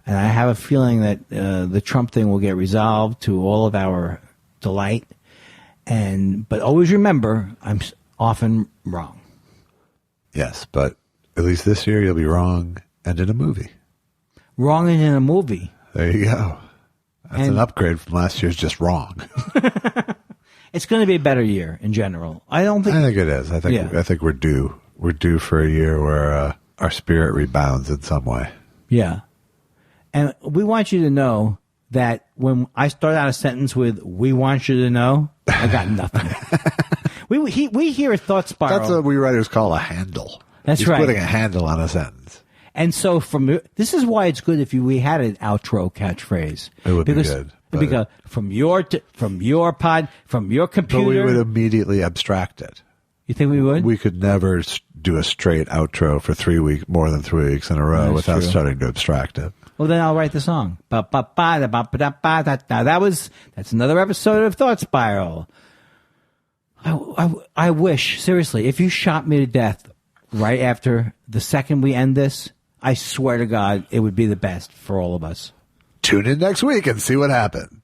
And I have a feeling that the Trump thing will get resolved to all of our delight. But always remember, I'm often wrong. Yes, but at least this year you'll be wrong and in a movie. Wrong and in a movie. There you go. That's an upgrade from last year's just wrong. It's going to be a better year in general. I think it is. I think we're due. We're due for a year where our spirit rebounds in some way. Yeah. And we want you to know that when I start out a sentence with "we want you to know," I got nothing. we hear a thought spiral. That's what we writers call a handle. That's He's right. Putting a handle on a sentence. And so this is why it's good if we had an outro catchphrase. It would be good. Because from your pod, from your computer. But we would immediately abstract it. You think we would? We could never do a straight outro for more than 3 weeks in a row without starting to abstract it. Well, then I'll write the song. That's another episode of Thought Spiral. I wish, seriously, if you shot me to death right after the second we end this, I swear to God, it would be the best for all of us. Tune in next week and see what happens.